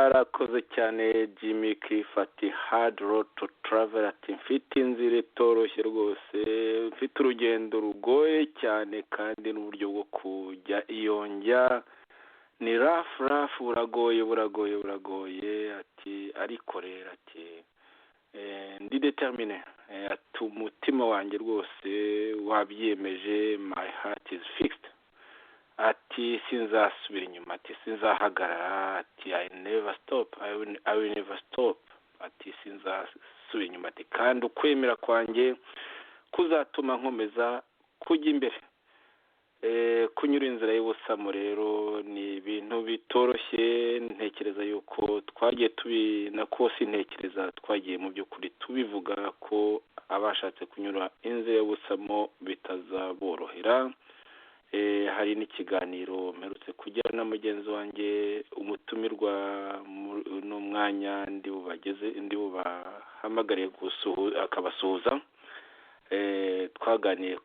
arakoze cyane Jimmy Cliff ati hard road to travel ati mfite inzira itoroshye rwose mfite urugendo rugoye cyane kandi n'uburyo bwo kujya iyonjya ni rafu buragoye ati ariko rero ati ndi determine ati umutima wanjye rwose wabyemeje my heart is fixed ati sinzasubira inyuma ati sinzahagarara ati I never stop I will never stop ati sinzasubira inyuma ati kandi ukwemera kwanjye kuzatuma nkomeza kujya imbere kunyura inzira y'ubusamo rero ni ibintu bitoroshye ntekereza yuko twagiye nakosi ntekereza twagiye mu by'ukuri tubivuga ko abashatse kunyura inzira y'ubusamo bitazaborohera hari n'ikiganiro mperutse kujyana na mugenzi wanjye umutumirwa n'umwanya ndi bubahamagariye akabasuhuza twaganiye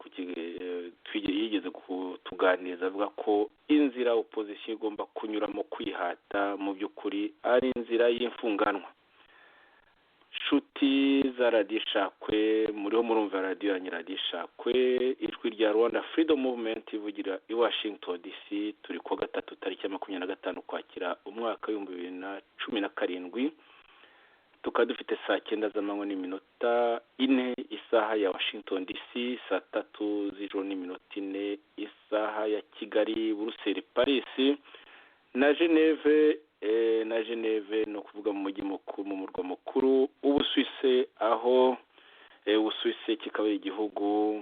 yigeze kutuganiriza avuga ko inzira opposition igomba kunyuramo kwihata mu by'ukuri ari inzira y'imfunganwa nshuti za radiyo ishakwe muriho murumva radiyo ya nyiradiyo ishakwe ijwi rya Rwanda Freedom Movement ivugira i Washington DC turi kuwa gatatu tariki ya 25 Ukwakira umwaka w'2017 tukaba dufite saa 9 z'amanywa n'iminota 4 isaha ya Washington DC, saa 3 z'ijoro n'iminota 4 isaha ya Kigali, Bruxelles, Paris na Geneve no kuvuga mu mujyi mukuru mu murwa mukuru Ubusuwisi, aho Ubusuwisi kikaba igihugu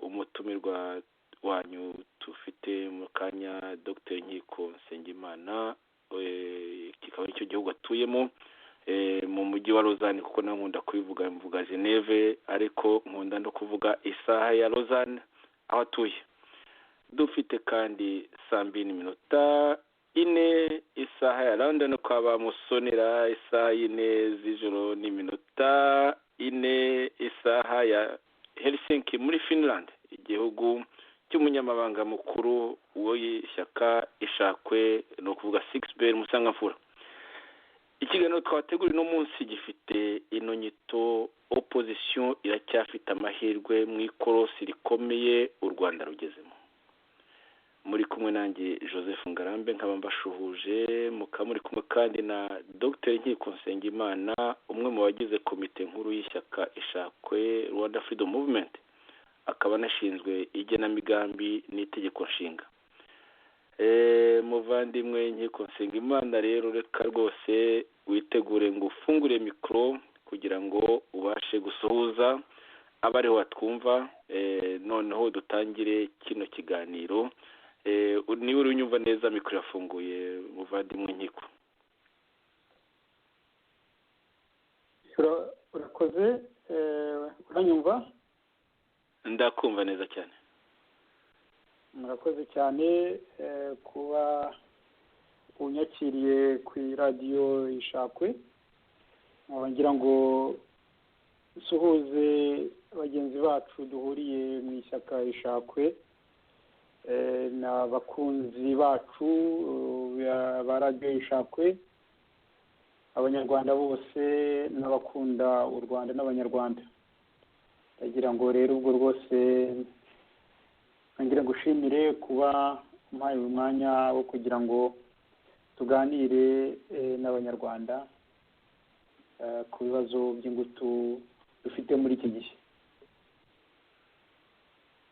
umutumirwa wanyu tufite mu kanya Dr. Nkiko Nsengimana kikaba icyo gihugu atuyemo mu mujyi wa Lausanne, kuko nkunda kubivuga mvuga Geneve ariko nkunda no kuvuga isaha ya Lausanne aho atuye. Dufite kandi saa 2:04 isaha ya London kwa bamusonera, isaha 4 z'ijoro n'iminota 4 isaha ya Helsinki muri Finland, igihugu cy'umunyamabanga mukuru w'ishyaka ishakwe no kuvuga 6 Musangamfura. Ikiganiro twategura no munsi gifite ino nyito opposition iracyafite amahirwe Mw'Korosi rikomeye u Rwanda rugezemo. Muri kumwe nanjye Joseph Ngarambe nkaba mbashuhuje, muri kumwe kandi na Dr. Nkiko Nsengimana, umwe mu bagize komite nkuru y'ishyaka ishakwe Rwanda Freedom Movement, akaba anashinzwe igenamigambi n'itegeko nshinga. Muvandimwe Nkiko Nsengimana, rero reka rwose witegure ngo ufungure mikoro kugira ngo ubashe gusuhuza abariho batwumva, noneho dutangire kino kiganiro. Niba uri unyumva neza mikoro yafunguye muvandimwe Nkiko. Urakoze, uranyumva? Ndakumva neza cyane. Murakoze cyane kuba unyakiriye ku radio ishakwe. Ngira ngo suhuze abagenzi bacu duhuriye mu ishyaka ishakwe, n'abakunzi bacu ba radio ishakwe, abanyarwanda bose n'abakunda u Rwanda n'abanyarwanda. Ndagira ngo rero ubwo rwose ngira gushimire kuba umpaye umwanya wo kugira ngo tuganire n'abanyarwanda ku bibazo by'ingutu dufite muri iki gihe.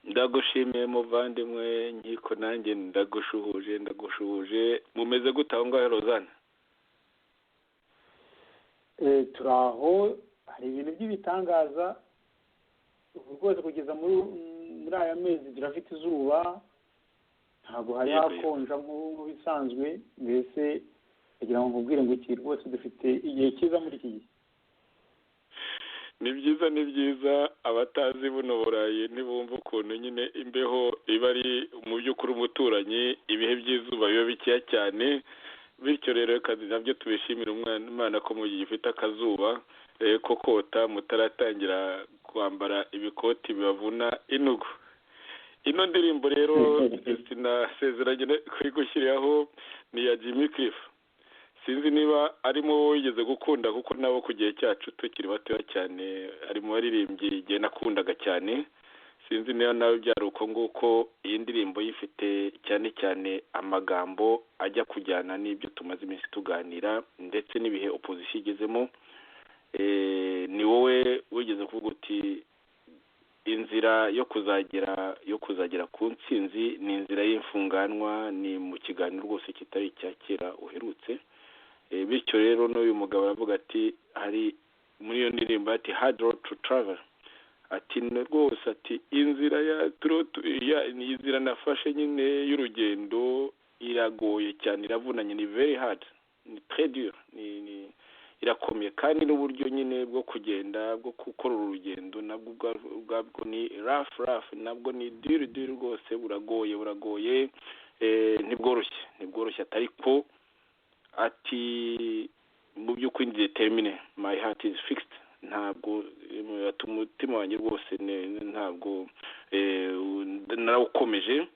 Ndagushimiye muvandimwe Nkiko, nanjye ndagushuhuje. Mumeze gute aho ngaho Lausanne? Turaho, hari ibintu by'ibitangaza rwose kugeza muri aya mezi turafite izuba, ntabwo hari hakonja nk'ubisanzwe, mbese kugira ngo nkubwire ngo iki rwose dufite igihe cyiza muri iki gihe. Ni byiza abatazi buno Burayi ntibumva ukuntu nyine imbeho iba ari mu by'ukuri umuturanyi, ibihe by'izuba biba bikeya cyane, bityo rero kazi nabyo tubishimira Imana ko mu gihe gifite akazuba ko kota mutaratangira kwambara ibikoti bibavuna inugu. Ino ndirimbo rero sinasezeranye kuri gushyiraho ni ya Jimmy Cliff, sinzi niba arimo wigeze gukunda kuko nabo ku gihe cyacu tukiri batoya cyane arimo waririmbye igihe nakundaga cyane, sinzi niba nawe byari uko nguko. Iyi ndirimbo yifite cyane cyane amagambo ajya kujyana n'ibyo tumaze iminsi tuganira ndetse n'ibihe opposition igezemo. Ni wowe wigeze kuvuga uti inzira yo kuzagera ku ntsinzi ni inzira y'imfunganwa, ni mu kiganiro rwose kitari icya kera uherutse. Bityo rero n'uyu mugabo aravuga ati hari muri iyo ndirimbo ati hard road to travel, ati rwose ati inzira ni inzira nafashe nyine y'urugendo iragoye cyane, iravunanye, ni very hard, ni très dur, ni irakomeye, kandi n'uburyo nyine bwo kugenda bwo gukora urugendo nabwo ubwabwo ni rough, nabwo ni dur rwose, buragoye, ntibworoshye atari ko ati mu by'ukuri determine, my heart is fixed, ntabwo umutima wanjye rwose ntabwo narawukomeje.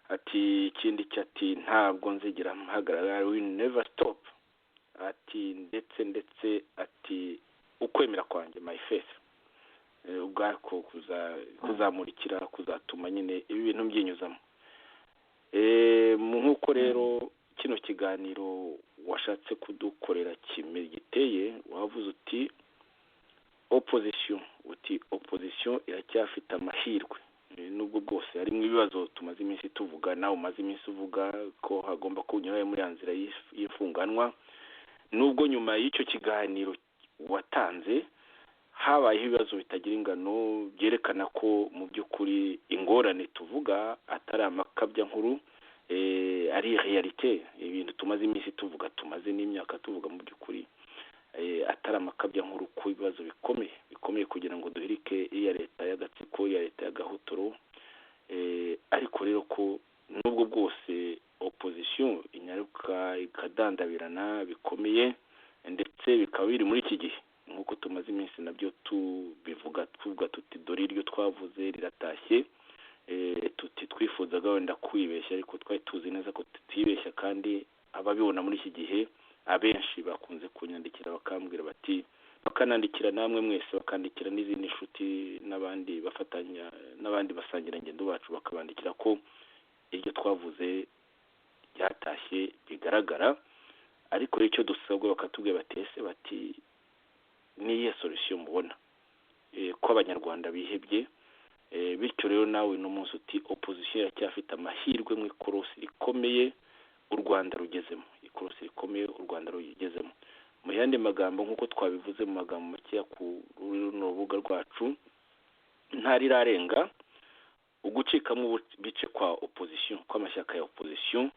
Ati ikindi cyati ntabwo nzigera mpagarara, we never stop. Ati ndetse ati ukwemera kwanjye, my faith, ubwako kuzamurikira, kuzatuma nyine ibi bintu mbyinyuzamo. Nk'uko rero kino kiganiro washatse kudukorera giteye, wavuze uti opposition iracyafite amahirwe, nubwo bwose harimo ibibazo tumaze iminsi tuvuga, nawe umaze iminsi uvuga ko hagomba kunyura muri nzira y'imfunganwa. Nubwo nyuma y'icyo kiganiro watanze habayeho ibibazo bitagira ingano byerekana ko mu by'ukuri ingorane tuvuga atari amakabya nkuru, ari realite, ibintu tumaze iminsi tuvuga, tumaze n'imyaka tuvuga mu by'ukuri atari amakabya nkuru, ku bibazo bikomeye kugira ngo duhirike iya leta y'agatsiko, iya leta y'agahotoro. Ariko rero ko nubwo bwose opposition inyaruka ikadandabirana bikomeye, ndetse bikaba biri muri iki gihe nk'uko tumaze iminsi nabyo tuvuga tuti dore iryo twavuze riratashye, tuti twifuzaga wenda kwibeshya, ariko twari tuzi neza ko tutibeshya, kandi ababibona muri iki gihe abenshi bakunze kunyandikira bakambwira bati, bakanandikira namwe mwese, bakandikira n'izindi nshuti n'abandi bafatanya n'abandi basangira ngendo bacu, bakabandikira ko iryo twavuze ryatashye bigaragara. Ariko icyo dusabwa bakatubwira batese bati niye solution mubona ko abanyarwanda bihebye. Bityo rero nawe no munsi uti opposition iracyafite amahirwe Mw'Korosi rikomeye u Rwanda rugezemo, ikorosi rikomeye u Rwanda rugezemo. Mu yandi magambo nk'uko twabivuze mu magambo make ku rubuga rwacu, Ntirirarenga, ugucikamo ibice kwa opposition, kw'amashyaka ya opposition,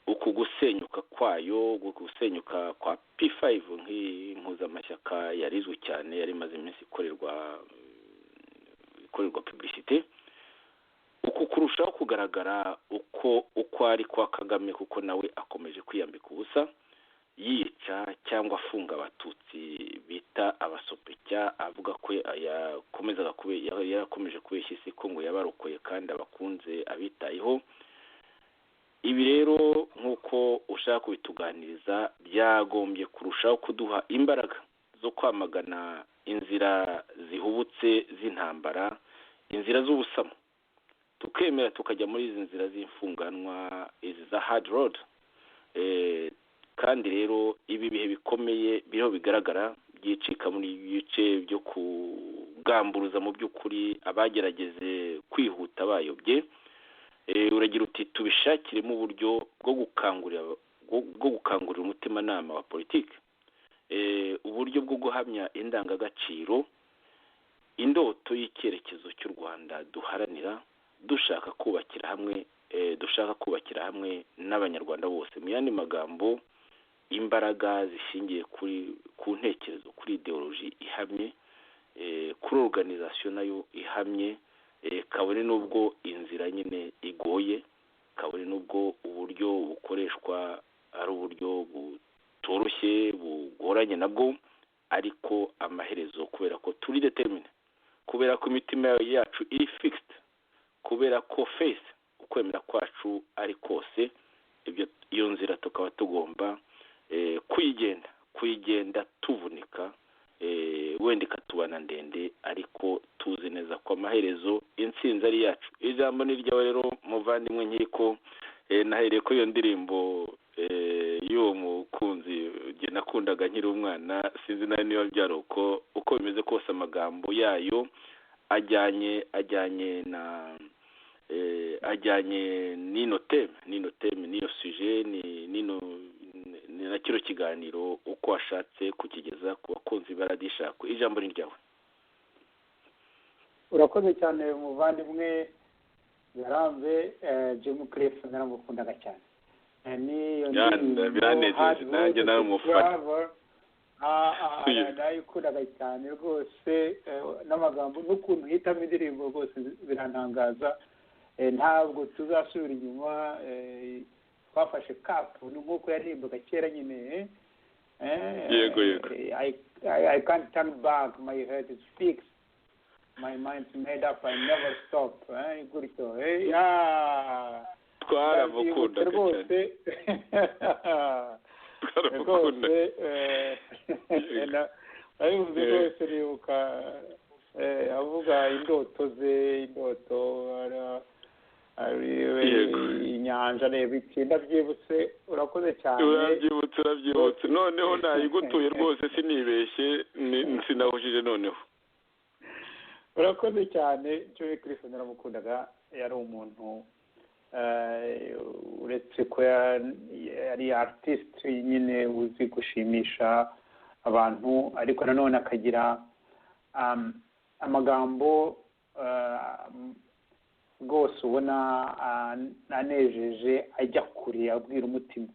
uku gusenyuka kwayo, gusenyuka kwa P5 nk'impuzamashyaka yarizwe cyane, yari maze iminsi ikorerwa publicité, uku kurushaho kugaragara uko ari kwa KAGAME, kuko nawe akomeje kwiyambika ubusa, yica cyangwa afunga Abatutsi, bita Abasopecya, avuga ko yarakomeje kubeshya isi ko ngo yabarokoye kandi abakunze abitayeho. Ibi rero nk'uko ushaka kubituganiriza byagombye kurushaho kuduha imbaraga zo kwamagana inzira zihubutse z'intambara, inzira z'ubusamo, tukemera tukajya muri izi nzira z'imfunganwa, izi za hard road. Kandi rero ibi bihe bikomeye biriho bigaragara byicika muri ibice byo kugamburuza mu by'ukuri abagerageze kwihuta bayobye. Uragira uti tubishakiremo uburyo bwo gukangurira umutimanama wa politiki, uburyo bwo guhamya indangagaciro, indoto y'icyerekezo cy'u Rwanda duharanira, dushaka kubakira hamwe n'abanyarwanda bose. Mu yandi magambo, imbaraga zishingiye ku ntekerezo, kuri ideology ihamye, kuri organisation nayo ihamye, kabone nubwo inzira nyine igoye, kabone nubwo uburyo bukoreshwa ari uburyo butoroshye, bugoranye nabwo, ariko amaherezo kubera ko turi determine, kubera ko imitima yacu iri fixed, kubera ko faith, ukwemera kwacu ari kose, iyo nzira tukaba tugomba kuyigenda tuvunika, wenda ikatubana ndende, ariko tuzi neza ko amaherezo intsinzi ari yacu. Ijambo ni ryawe rero muvandimwe, nkiko nahereye ko iyo ndirimbo y'uwo mukunzi nakundaga nkiri umwana, sinzi nayo niba byari uko bimeze kose, amagambo yayo ajyanye n'ino teme n'iyo suje n'ino na kino kiganiro uko washatse kukigeza ku bakunzi baradishakwe. Ijambo ni ryawe. urakoze cyane muvandimwe yarambe Jim Cliff, naramukundaga cyane. Biranejeje nanjye nawe umufana nayikundaga cyane rwose, n'amagambo n'ukuntu hitamo indirimbo rwose birantangaza. Ntabwo tuzasubira inyuma, twafashe kapu nk'uko yaririmbaga kera nyine. Yego I can't turn back, my head is fixed, my mind's made up, I never stop. Gutyo twaramukundaga rwose rwose abivuze rwose nibuka avuga indoto ze, inyanja reba iki, ndabyibutse. urakoze cyane. urabyibutse noneho nayigutuye rwose, sinibeshye, sinahujije noneho. urakoze cyane. Joe Cliff naramukundaga, yari umuntu uretse ko yari artiste nyine uzi gushimisha abantu, ariko nanone akagira amagambo rwose ubona anejeje, ajya kure, abwira umutima.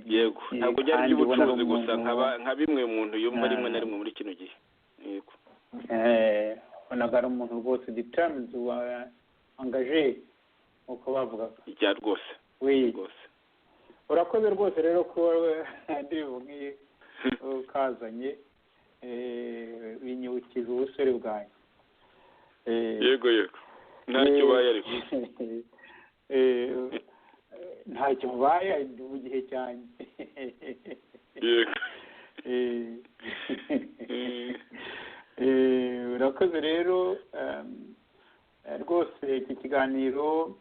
Yego, ntabwo byari iby'ubucuruzi gusa, nka bimwe umuntu yumva rimwe na rimwe muri kino gihe. Yego, ubonaga ari umuntu rwose determined, angaje, uko bavugaga. ijya rwose. urakoze rwose rero ko ndirimbo nk'iyi ukazanye, binyibukije ubusore bwanjye. Yego ntacyo ubaye ariko. ntacyo ubaye mu gihe cyanjye. Yego. urakoze rero rwose. iki kiganiro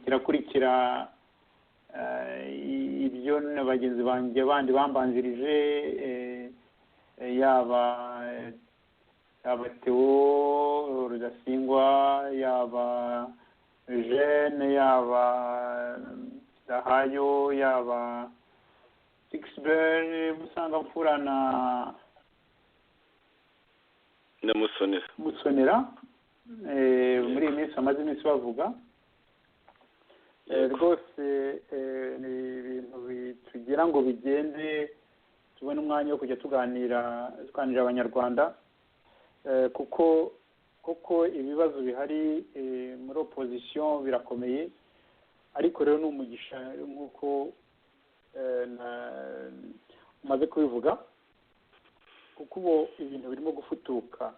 kirakurikira ibyo na bagenzi banjye bandi bambanjirije, yaba Theo Rudasingwa, yaba Jeanne, yaba Dahayo, yaba Sixbert Musangamfura na Musonera. Muri iyi minsi amaze iminsi bavuga rwose. ni ibintu tugira ngo bigende, tubone umwanya wo kujya tuganira abanyarwanda, kuko ibibazo bihari muri opposition birakomeye, ariko rero ni umugisha nk'uko umaze kubivuga, kuko ubu ibintu birimo gufutuka.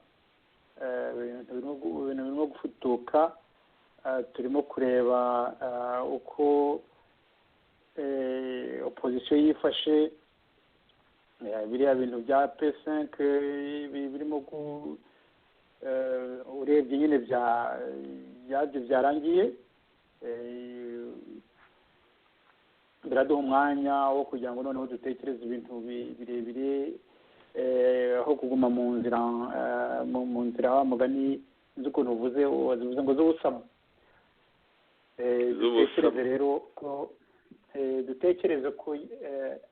Turimo kureba uko opposition yifashe, biriya bintu bya P5 birimo urebye nyine byabyo byarangiye. biraduha umwanya wo kugira ngo noneho dutekereze ibintu birebire, aho kuguma mu nzira mugani z'ukuntu wazivuze ngo z'ubusamo. Dutekereze rero ko dutekereze ko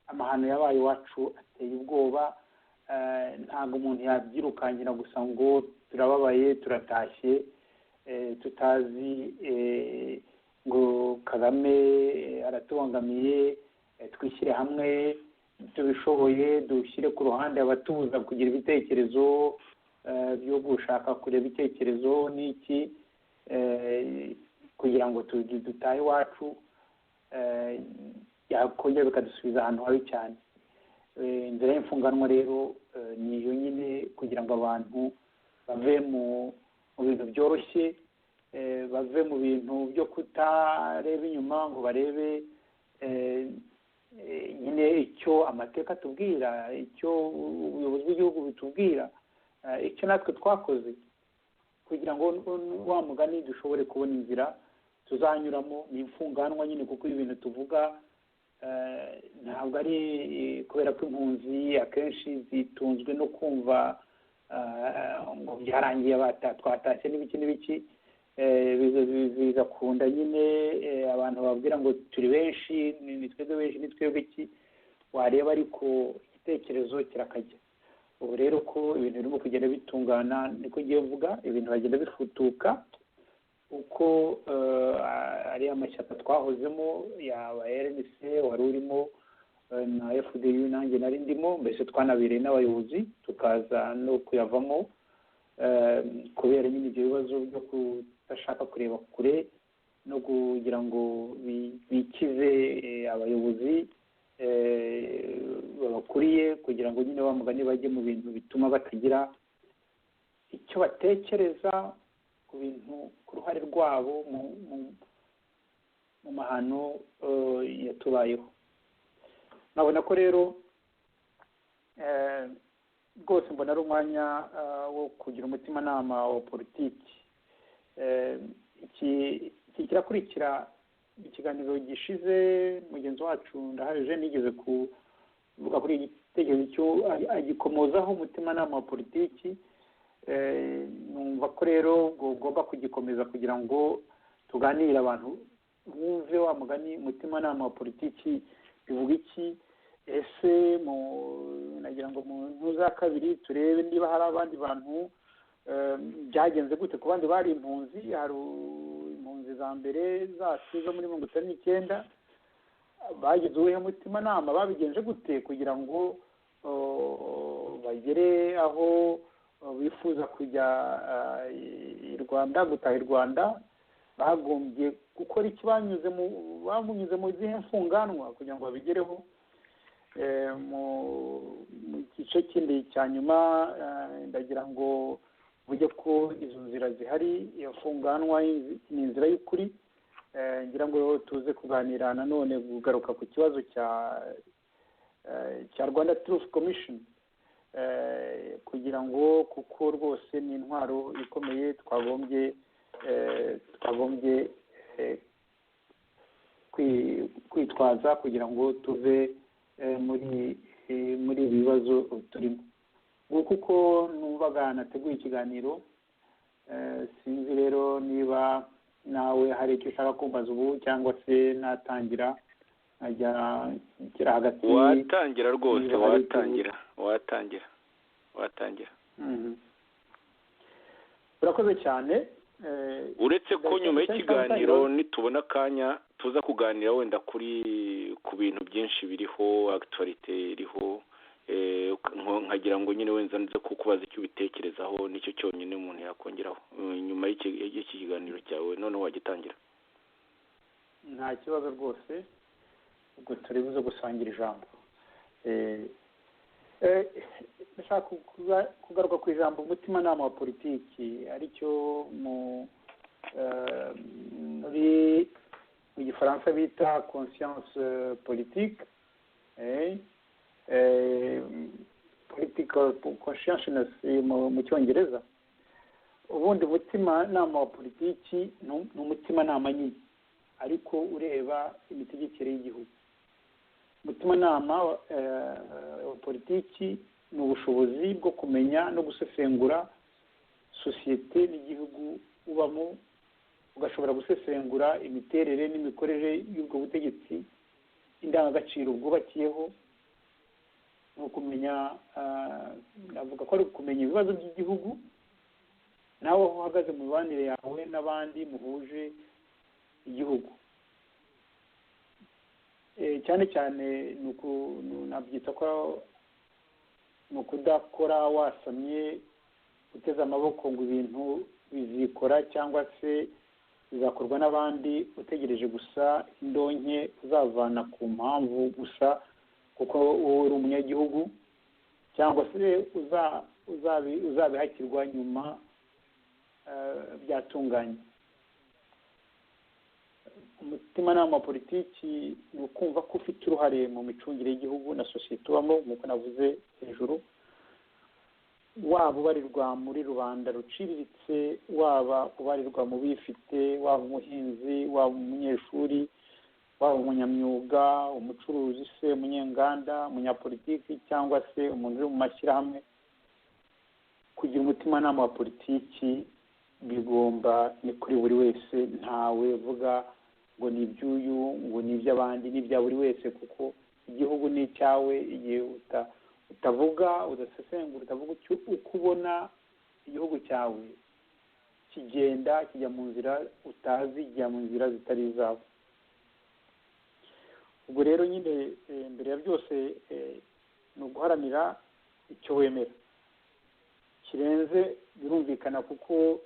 amahano yabaye iwacu ateye ubwoba. Ntabwo umuntu yabyirukankira gusa ngo turababaye turatashye, tutazi ngo Kagame aratubangamiye. Twishyire hamwe, tubishoboye dushyire ku ruhande abatubuza kugira ibitekerezo byo gushaka kureba ibitekerezo n'iki, kugira ngo dutahe iwacu, yakongera bikadusubiza ahantu habi cyane. Inzira y'imfunganwa rero ni iyo nyine, kugira ngo abantu bave mu bintu byoroshye, bave mu bintu byo kutareba inyuma ngo barebe nyine icyo amateka atubwira, icyo ubuyobozi bw'igihugu bitubwira, icyo natwe twakoze kugira ngo wa mugani dushobore kubona inzira tuzanyuramo. Ni imfunganwa nyine, kuko ibintu tuvuga ntabwo ari kubera ko impunzi akenshi zitunzwe no kumva ngo byarangiye twatashye n'ibiki bigakunda nyine abantu babwira ngo turi benshi, ni twebwe benshi, ni twebwe iki, wareba ariko igitekerezo kirakajya. ubu rero ko ibintu birimo kugenda bitungana, niko ngiye mvuga, ibintu bagenda bifutuka uko ari amashyaka twahozemo, yaba RNC wari urimo na FDU nanjye nari ndimo, mbese twanabereye n'abayobozi tukaza no kuyavamo kubera nyine ibyo bibazo byo kudashaka kureba kure no kugira ngo bikize abayobozi babakuriye, kugira ngo nyine bamugane bajye mu bintu bituma batagira icyo batekereza ku bintu, ku ruhare rwabo mu mahano yatubayeho. nabona ko rero rwose mbona ari umwanya wo kugira umutimanama wa politiki. Iki kirakurikira ikiganiro gishize mugenzi wacu ndahaje nigeze kuvuga kuri igitekerezo cyo agikomozaho umutimanama wa politiki. Numva ko rero ugomba kugikomeza kugira ngo tuganire abantu bumve wa mugani umutimanama wa politiki bivuga iki. Ese nagira ngo mu nkuru za kabiri turebe niba hari abandi bantu byagenze gute ku bandi bari impunzi. Hari impunzi za mbere zacu zo muri 1999 bagize uwuhe mutimanama, babigenje gute kugira ngo bagere aho bifuza kujya i Rwanda, gutaha i Rwanda. Bagombye gukora iki? bamunyuze mu zihe mfunganwa kugira ngo babigereho. Mu gice kindi cya nyuma ndagira ngo mvuge ko izo nzira zihari, iyo mfunganwa ni inzira y'ukuri. Ngira ngo tuze kuganira nanone kugaruka ku kibazo cya Rwanda Truth Commission, kugira ngo kuko rwose ni intwaro ikomeye twagombye kwitwaza kugira ngo tuve muri ibi bibazo turimo. Kuko numvaga nateguye ikiganiro, sinzi rero niba nawe hari icyo ushaka kumbaza ubu cyangwa se natangira nkajya nshyira hagati. Watangira rwose, watangira. Urakoze cyane. Uretse ko nyuma y'ikiganiro nitubona akanya tuza kuganira wenda ku bintu byinshi biriho, actualite iriho, nkagira ngo nyine wenda nze kukubaza icyo ubitekerezaho, nicyo cyonyine umuntu yakongeraho nyuma y'iki kiganiro cyawe. None wagitangira. Nta kibazo rwose, ubwo turi buze gusangira ijambo. Ndashaka kugaruka ku ijambo umutimanama wa politiki, aricyo muri mu gifaransa bita conscience politique, political consciousness mu cyongereza. Ubundi umutimanama wa politiki ni umutimanama nyine, ariko ureba imitegekere y'igihugu. Umutimanama wa politiki ni ubushobozi bwo kumenya no gusesengura sosiyete n'igihugu ubamo, ugashobora gusesengura imiterere n'imikorere y'ubwo butegetsi, indangagaciro bwubakiyeho, no kumenya, navuga ko ari kumenya ibibazo by'igihugu, nawe aho uhagaze mu mibanire yawe n'abandi muhuje igihugu. Cyane cyane nabyita ko ni ukudakora wasamye uteze amaboko ngo ibintu bizikora cyangwa se bizakorwa n'abandi, utegereje gusa indonke uzavana ku mpamvu gusa kuko wowe uri umunyagihugu, cyangwa se uzabihakirwa nyuma byatunganye. umutimanama wa politiki ni ukumva ko ufite uruhare mu micungire y'igihugu na sosiyete ubamo nk'uko navuze hejuru, waba ubarirwa muri rubanda ruciriritse, waba ubarirwa mu bifite, waba umuhinzi, waba umunyeshuri, waba umunyamyuga, umucuruzi se, umunyenganda, umunyapolitiki cyangwa se umuntu uri mu mashyirahamwe. Kugira umutimanama wa politiki bigomba ni kuri buri wese, ntawe uvuga ngo ni iby'uyu, ngo ni iby'abandi, ni ibya buri wese, kuko igihugu ni icyawe. Igihe utavuga, udasesengura, utavuga uko ubona igihugu cyawe kigenda kijya mu nzira utazi, kijya mu nzira zitari izawe. ubwo rero nyine mbere ya byose ni uguharanira icyo wemera kirenze, birumvikana kuko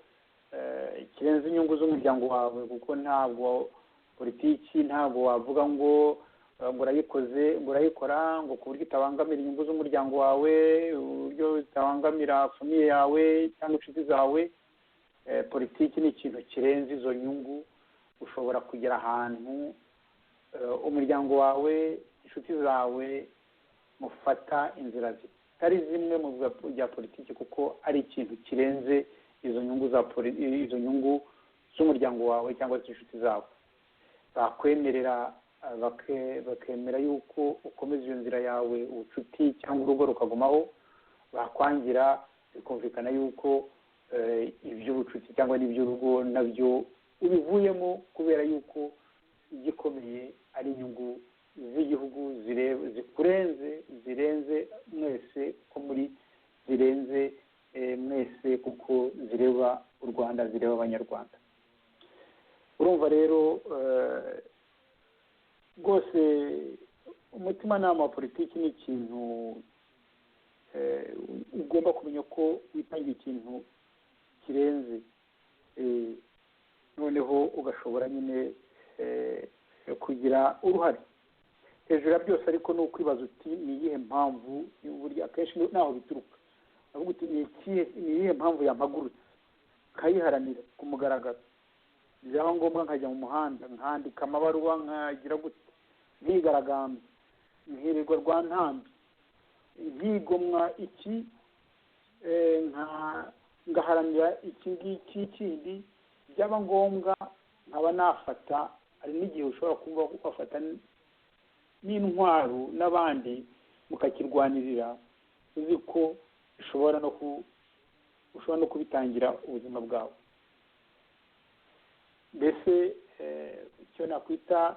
kirenze inyungu z'umuryango wawe, kuko ntabwo politiki ntabwo wavuga ngo urayikoze, ngo urayikora ngo ku buryo itabangamira inyungu z'umuryango wawe, uburyo itabangamira famiye yawe cyangwa inshuti zawe. Politiki ni ikintu kirenze izo nyungu. Ushobora kugera ahantu umuryango wawe, inshuti zawe mufata inzira zitari zimwe mu bya politiki, kuko ari ikintu kirenze izo nyungu izo nyungu z'umuryango wawe cyangwa se inshuti zawe. Bakwemerera bakemera yuko ukomeza iyo nzira yawe, ubucuti cyangwa urugo rukagumaho. Bakwangira bikumvikana yuko iby'ubucuti cyangwa n'iby'urugo nabyo ubivuyemo, kubera yuko igikomeye ari inyungu z'igihugu zikurenze, zirenze mwese ko muri zirenze mwese, kuko zireba u Rwanda, zireba abanyarwanda. urumva rero rwose umutimanama wa politiki ni ikintu ugomba kumenya ko witangira ikintu kirenze, noneho ugashobora nyine kugira uruhare hejuru ya byose. Ariko ni ukwibaza uti ni iyihe mpamvu, burya akenshi naho bituruka, avuga uti ni iyihe mpamvu yampagurutse, nkayiharanira ku mugaragaro. byaba ngombwa nkajya mu muhanda, nkandika amabaruwa, nkagira gute, nkigaragambye, nkirirwa rwa ntambi, nkigomwa iki, ngaharanira iki ngiki kindi. byaba ngombwa nkaba nafata, hari n'igihe ushobora kuba ugafata n'intwaro n'abandi mukakirwanirira, uzi ko ushobora no kubitangira ubuzima bwawe. Mbese icyo nakwita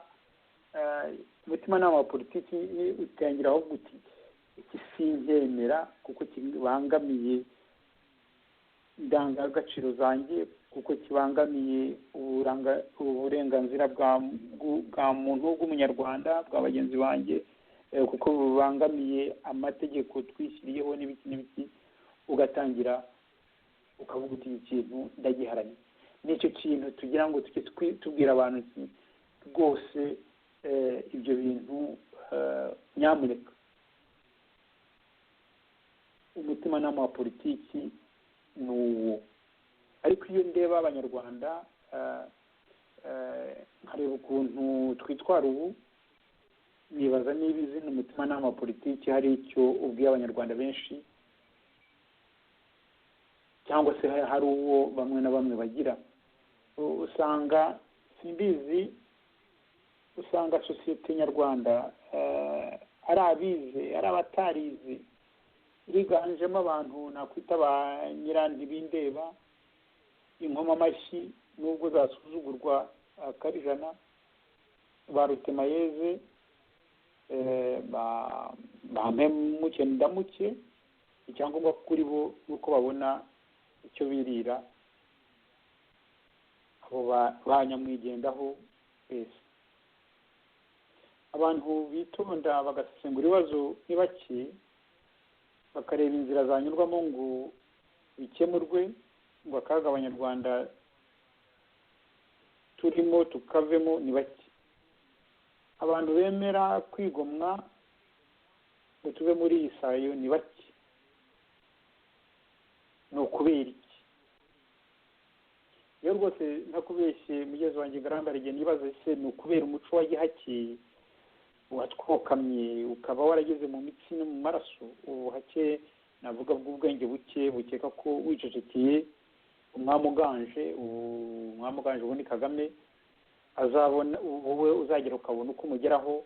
umutimanama wa politiki ni utangiraho guti iki sinkemera kuko kibangamiye indangagaciro zanjye, kuko kibangamiye uburenganzira bwa muntu bw'umunyarwanda, bwa bagenzi banjye, kuko bubangamiye amategeko twishyiriyeho n'ibiki n'ibiki. Ugatangira ukavuga uti ikintu ndagiharanye. N'icyo kintu tugira ngo tujye tubwira abantu rwose ibyo bintu nyamuneka. Umutimanama wa politiki ni uwo. Ariko iyo ndeba abanyarwanda nkareba ukuntu twitwara ubu, nibaza niba izina umutimanama wa politiki hari icyo ubwiye abanyarwanda benshi, cyangwa se hari uwo bamwe na bamwe bagira. Usanga simbizi, usanga sosiyete nyarwanda ari abize, ari abatarize, higanjemo abantu nakwita ba nyirantibindeba, inkoma amashyi nubwo zasuzugurwa akarijana, ba rutemayeze, ba mpemuke ndamuke. Icyangombwa kuri bo nuko babona icyo birira, abo banyamwigendaho wese. Abantu bitonda bagasesengura ibibazo ni bake, bakareba inzira zanyurwamo ngo bikemurwe, ngo akaga abanyarwanda turimo tukavemo ni bake. Abantu bemera kwigomwa ngo tuve muri iyi sayo ni bake. Ni ukubera iki? iyo rwose ntakubeshye mugezi wanjye ngarambarige nibaza se ni ukubera umuco wa gihake watwokamye ukaba warageze mu mitsi no mu maraso ubuhake navuga bw'ubwenge buke bukeka ko wicecekeye umwami uganje ubu ni Kagame azabona wowe uzagera ukabona uko umugeraho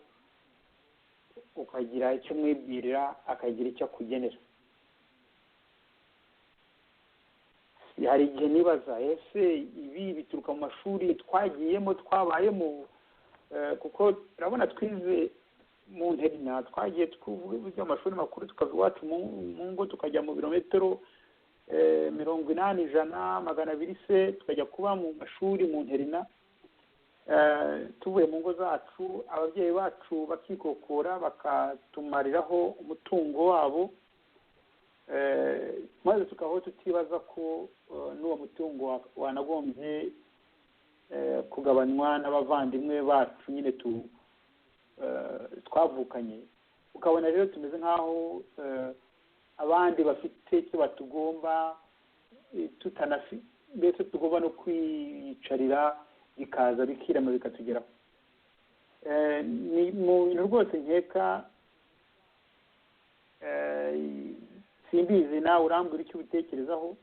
ukagira icyo mwibwirira akagira icyo akugenera. Hari igihe nibaza ese ibi bituruka mu mashuri twagiyemo twabayemo kuko urabona twize mu nterina twagiye twuvuga amashuri makuru tukava iwacu mu ngo tukajya mu birometero 80, 100, 200 se tukajya kuba mu mashuri mu nterina tuvuye mu ngo zacu ababyeyi bacu bakikokora bakatumariraho umutungo wabo maze tukabaho tutibaza ko n'uwo mutungo wanagombye kugabanywa n'abavandimwe bacu nyine twavukanye. Ukabona rero tumeze nk'aho abandi bafite icyo batugomba mbese tugomba no kwiyicarira bikaza bikirama bikatugeraho. Ni mu bintu rwose nkeka simbizi nawe urambwira icyo ubitekerezaho,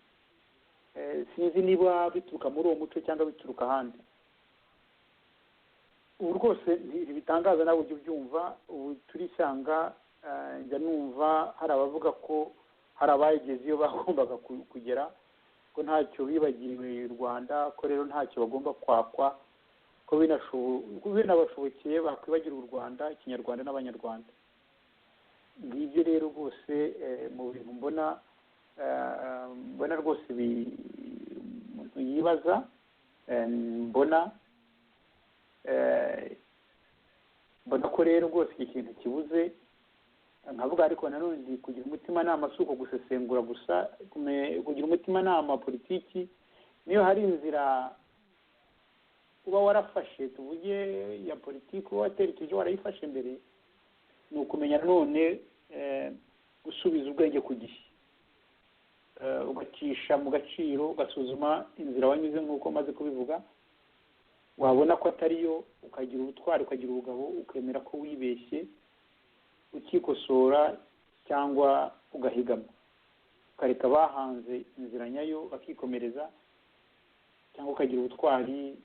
sinzi niba bituruka muri uwo muco cyangwa bituruka ahandi. Ubu rwose ntibitangaza nawe ujya ubyumva, ubu turisanga njya numva hari abavuga ko hari abayigeze iyo bagombaga kugera ko ntacyo bibagiriwe u Rwanda, ko rero ntacyo bagomba kwakwa, ko binabashobokeye bakwibagira u Rwanda, ikinyarwanda n'abanyarwanda. Ngibyo rero rwose mu bintu mbona rwose umuntu yibaza, mbona ko rero rwose iki kintu kibuze. Nkavuga ariko nanone kugira umutimanama si uko gusesengura gusa, kugira umutimanama politiki niyo hari inzira uba warafashe tuvuge ya politiki uba waterekeje warayifashe mbere, ni ukumenya none gusubiza ubwenge ku gihe, ugacisha mu gaciro, ugasuzuma inzira wanyuze nk'uko maze kubivuga, wabona ko atariyo ukagira ubutwari, ukagira ubugabo, ukemera ko wibeshye, ukikosora cyangwa ugahigama, ukareka bahanze inzira nyayo bakikomereza, cyangwa ukagira ubutwari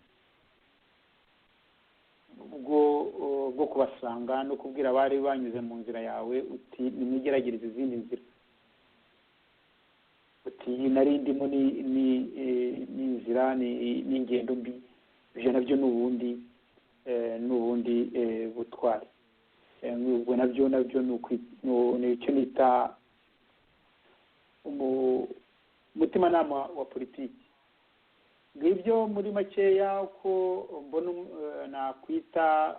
bwo kubasanga no kubwira abari banyuze mu nzira yawe uti nimwigeragereze izindi nzira, uti nari ndimo n'inzira n'ingendo mbi, ibyo nabyo n'ubundi butwari. Ubwo nabyo ni icyo nita umutimanama wa politiki. Ngibyo muri makeya uko mbona nakwita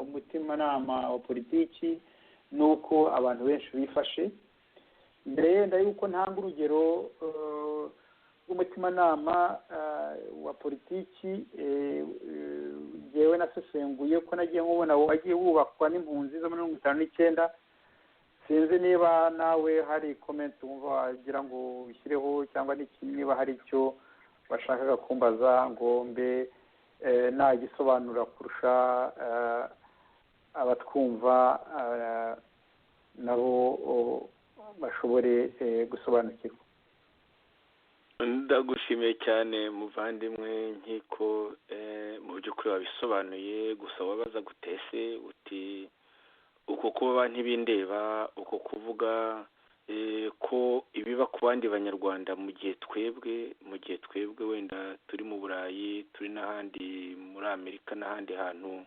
umutimanama wa politiki nuko abantu benshi bifashe. Mbere yenda yuko ntanga urugero rw'umutimanama wa politiki, yewe nasesenguye ko nagiye nkubona wagiye wubakwa n'impunzi zo muri 59. Sinzi niba nawe hari comment wumva wagira ngo ushyireho, cyangwa niba hari icyo bashakaga kumbaza ngo mbe nagisobanura kurusha abatwumva nabo bashobore gusobanukirwa. Ndagushimiye cyane muvandimwe, nkiko mu by'ukuri wabisobanuye. Gusa wabaza gutese uti uko kuba ntibindeba, uko kuvuga ko ibiba ku bandi banyarwanda mu gihe twebwe wenda turi mu Burayi, turi n'ahandi muri Amerika n'ahandi hantu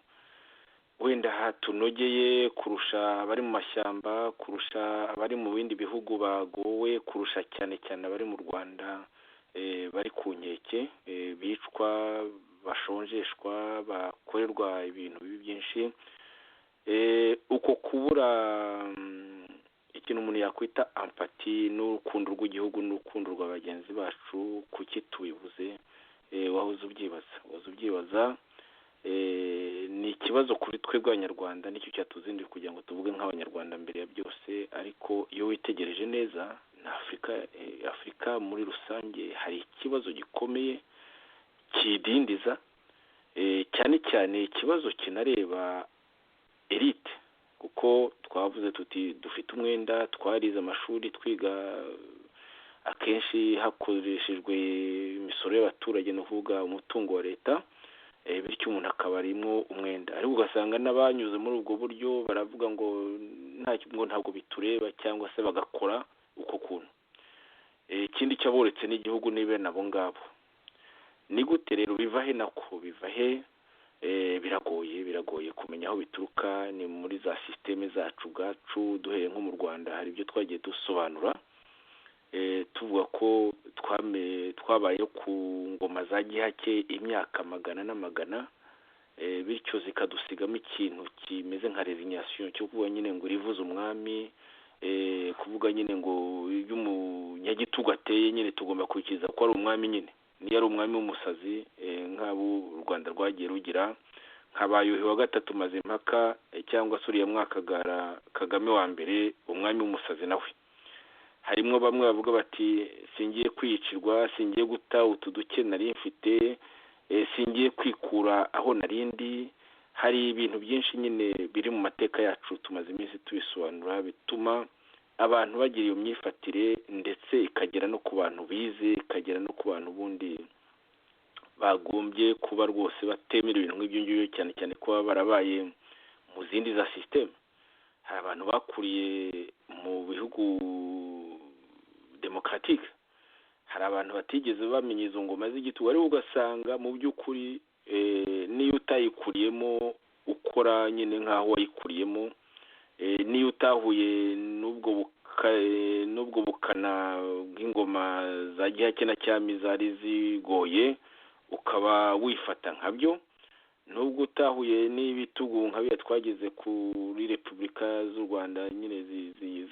wenda hatunogeye kurusha abari mu mashyamba, kurusha abari mu bindi bihugu bagowe, kurusha cyane abari mu Rwanda bari ku nkeke, bicwa, bashonjeshwa, bakorerwa ibintu byinshi. Uko kubura ikintu umuntu yakwita empati n'urukundo rw'igihugu n'urukundo rwa bagenzi bacu, kuki tubibuze? Wahoze ubyibaza. Ni ikibazo kuri twebwe abanyarwanda, nicyo cyatuzindira kugira ngo tuvuge nk'abanyarwanda mbere ya byose. Ariko iyo witegereje neza na Afurika muri rusange hari ikibazo gikomeye kidindiza cyane cyane ikibazo kinareba elite, kuko twavuze tuti dufite umwenda, twarize amashuri twiga akenshi hakoreshejwe imisoro y'abaturage, no kuvuga umutungo wa leta, bityo umuntu akaba arimo umwenda, ariko ugasanga n'abanyuze muri ubwo buryo baravuga ngo ntabwo bitureba, cyangwa se bagakora uko kuntu. Ikindi cyaboretse n'igihugu nibe nabo ngabo. Ni gute rero biva he? Nako biva he? Biragoye kumenya aho bituruka. Ni muri za systeme zacu bwacu, duhereye nko mu Rwanda hari ibyo twagiye dusobanura, tuvuga ko twabaye ku ngoma za gihake imyaka magana n'amagana, bityo zikadusigamo ikintu kimeze nka resignation cyo kuvuga nyine ngo rivuze umwami, kuvuga nyine ngo iyo umunyagitugu ateye nyine tugomba kurikiza ko ari umwami nyine. Niyo ari umwami w'umusazi, nk'abo u Rwanda rwagiye rugira, nk'abayuhi wa gatatu Mazimpaka, cyangwa se uriya mwakagara Kagame wa mbere, umwami w'umusazi nawe. Harimo bamwe bavuga bati singiye kwiyicirwa, singiye guta utu duke nari mfite, singiye kwikura aho narindi. Hari ibintu byinshi nyine biri mu mateka yacu tumaze iminsi tubisobanura, bituma abantu bagira iyo myifatire, ndetse ikagera no ku bantu bize, ikagera no ku bantu bundi bagombye kuba rwose batemera ibintu nk'ibyo ngibyo, cyane cyane kuba barabaye mu zindi za systeme. Hari abantu bakuriye mu bihugu demokratike, hari abantu batigeze bamenya izo ngoma z'igitugu, ariko ugasanga mu by'ukuri niyo utayikuriyemo ukora nyine nk'aho wayikuriyemo, niyo utahuye n'ubwo bukana bw'ingoma za gihake na cyami zari zigoye, ukaba wifata nkabyo. Nubwo utahuye n'ibitugu nk'abiya twageze kuri Repubulika z'u Rwanda nyine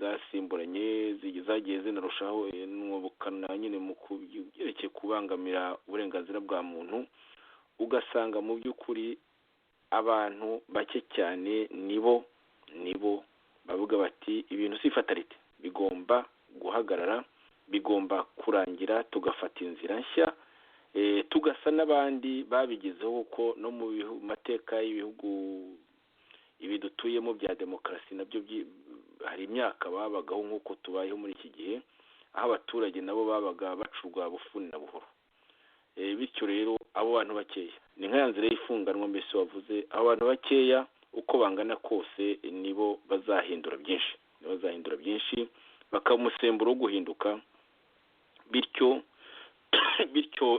zasimburanye, zagiye zinarushaho n'ubukana nyine mu byerekeye kubangamira uburenganzira bwa muntu, ugasanga mu by'ukuri abantu bake cyane nibo bavuga bati ibintu si fatalite, bigomba guhagarara, bigomba kurangira, tugafata inzira nshya, tugasa n'abandi babigezeho, ko no mu mateka y'ibihugu ibi dutuyemo bya demokarasi nabyo hari imyaka babagaho nk'uko tubayeho muri iki gihe, aho abaturage nabo babaga bacurwa bufuni na buhoro. Bityo rero abo bantu bakeya ni nka nzira y'ifunganwa, mbese wavuze abo bantu bakeya uko bangana kose nibo bazahindura byinshi, bakaba umusemburo wo guhinduka. Bityo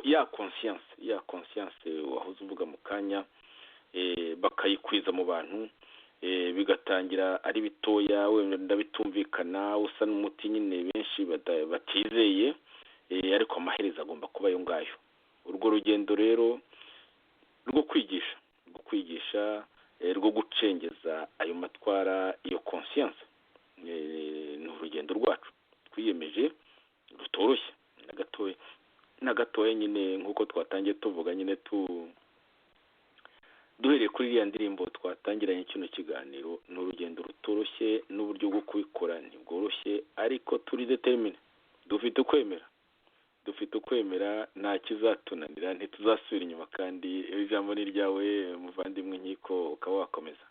ya conscience wahoze uvuga mu kanya, bakayikwiza mu bantu, bigatangira ari bitoya, wenda bitumvikana, usa n'umuti nyine benshi batizeye, ariko amaherezo agomba kuba ayo ngayo. Urwo rugendo rero rwo kwigisha, rwo gucengeza ayo matwara, iyo conscience, ni urugendo rwacu twiyemeje, rutoroshye na gatoya nyine, nk'uko twatangiye tuvuga nyine duhereye kuri iriya ndirimbo twatangiranye kino kiganiro. Ni urugendo rutoroshye, n'uburyo bwo kubikora ntibworoshye, ariko turi determine, dufite ukwemera, nta kizatunanira, ntituzasubira inyuma. kandi ijambo ni ryawe muvandimwe Nkiko, ukaba wakomeza.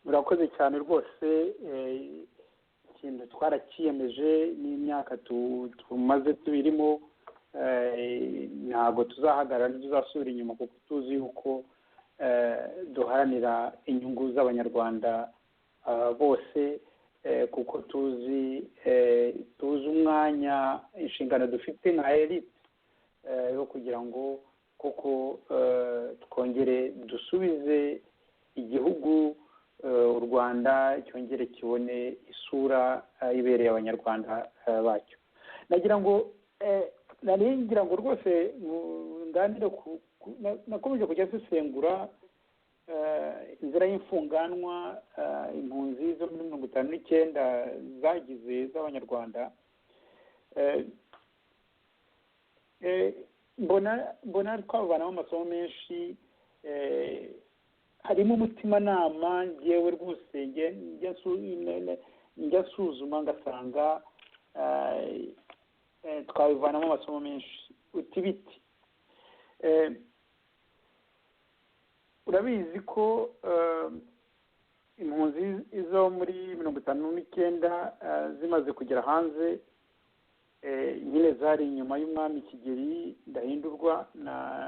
murakoze cyane rwose. Ikintu twarakiyemeje n'imyaka tumaze tubirimo, ntabwo tuzahagarara, ntituzasubira inyuma, kuko tuzi yuko duharanira inyungu z'abanyarwanda bose, kuko tuzi umwanya, inshingano dufite nka elite yo kugira ngo koko twongere dusubize igihugu, u Rwanda cyongere kibone isura ibereye abanyarwanda bacyo. nagira ngo rwose nganire nakomeje kujya dusengura inzira y'imfunganwa impunzi zo muri 59 zagize z'abanyarwanda. mbona twavanamo amasomo menshi, harimo umutimanama ngewe rwose njya nsuzuma ngasanga twabivanamo amasomo menshi. uti biti urabizi ko impunzi zo muri 59 zimaze kugera hanze nyine zari inyuma y'umwami Kigeli Ndahindurwa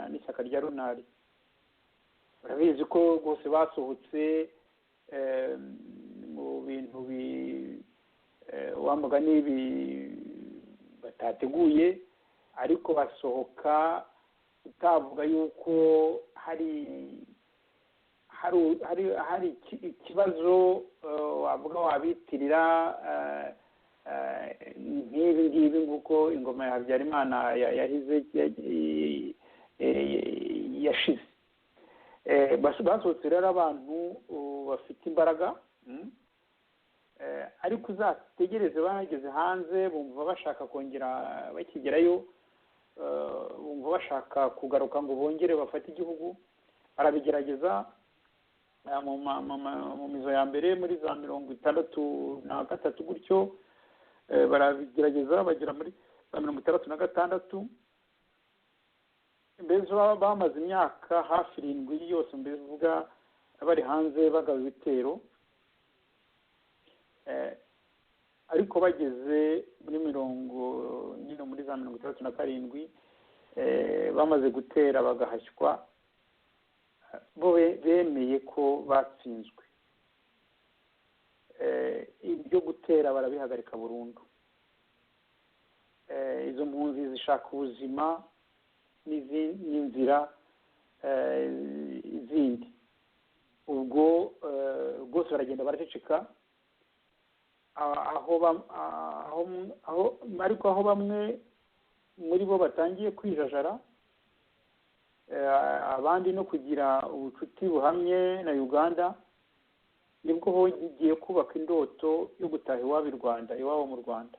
n'ishyaka rya Runari. urabizi ko rwose basohotse mu bintu wambaga n'ibi batateguye, ariko basohoka utavuga yuko hari ikibazo wavuga wabitirira nk'ibi ngibi nguko ingoma ya Habyarimana yahize yashize. basohotse rero abantu bafite imbaraga, ariko uzategereze bageze hanze bumva bashaka kongera bakigerayo, bumva bashaka kugaruka ngo bongere bafate igihugu. barabigerageza mu mizo ya mbere muri za 63 gutyo, barabigerageza bagera muri 66. mbese bamaze imyaka hafi 7 yose mbese uvuga bari hanze bagaba ibitero, ariko bageze muri muri za 67 bamaze gutera bagahashywa, bo bemeye ko batsinzwe. ibyo gutera barabihagarika burundu. izo mpunzi zishaka ubuzima n'inzira zindi. ubwo rwose baragenda baraceceka, ariko aho bamwe muri bo batangiye kwijajara, abandi no kugira ubucuti buhamye na Uganda, nibwo bagiye kubaka indoto yo gutaha iwabo mu Rwanda.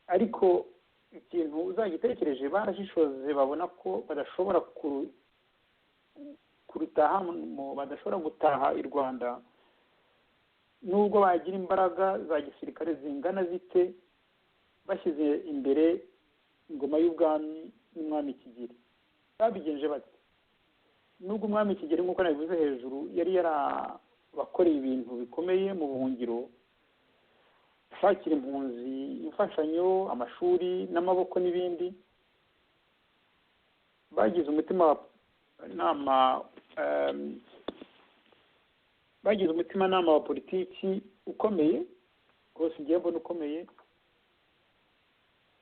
ariko ikintu uzagitekereje, barashishoze babona ko badashobora badashobora gutaha i Rwanda nubwo bagira imbaraga za gisirikare zingana zite, bashyize imbere ingoma y'ubwami n'umwami Kigeli. babigenje bati, nubwo umwami Kigeli nk'uko nabivuze hejuru yari yarabakoreye ibintu bikomeye mu buhungiro, ashakira impunzi imfashanyo, amashuri n'amaboko n'ibindi, bagize umutimanama wa politiki ukomeye rwose, ngiye mbona ukomeye,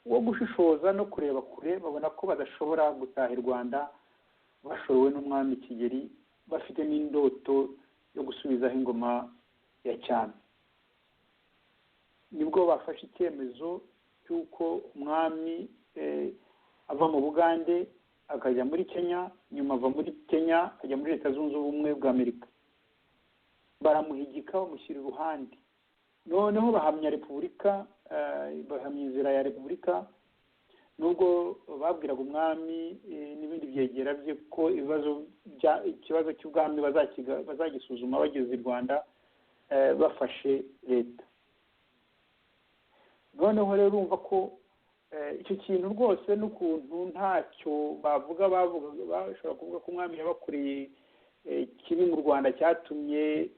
wo gushishoza no kureba kure. babona ko badashobora gutaha i Rwanda bashorewe n'umwami Kigeli, bafite n'indoto yo gusubizaho ingoma ya cyami. nibwo bafashe icyemezo cy'uko umwami ava mu Bugande akajya muri Kenya, nyuma ava muri Kenya ajya muri Leta Zunze Ubumwe bwa Amerika. baramuhigika bamushyira iruhande, noneho bahamya repubulika, bahamya inzira ya repubulika, nubwo babwiraga umwami n'ibindi byegera bye ko ikibazo cy'ubwami bazagisuzuma bageze i Rwanda bafashe leta. noneho rero urumva ko icyo kintu rwose n'ukuntu ntacyo bashobora kuvuga ko umwami yabakoreye kibi mu Rwanda cyatumye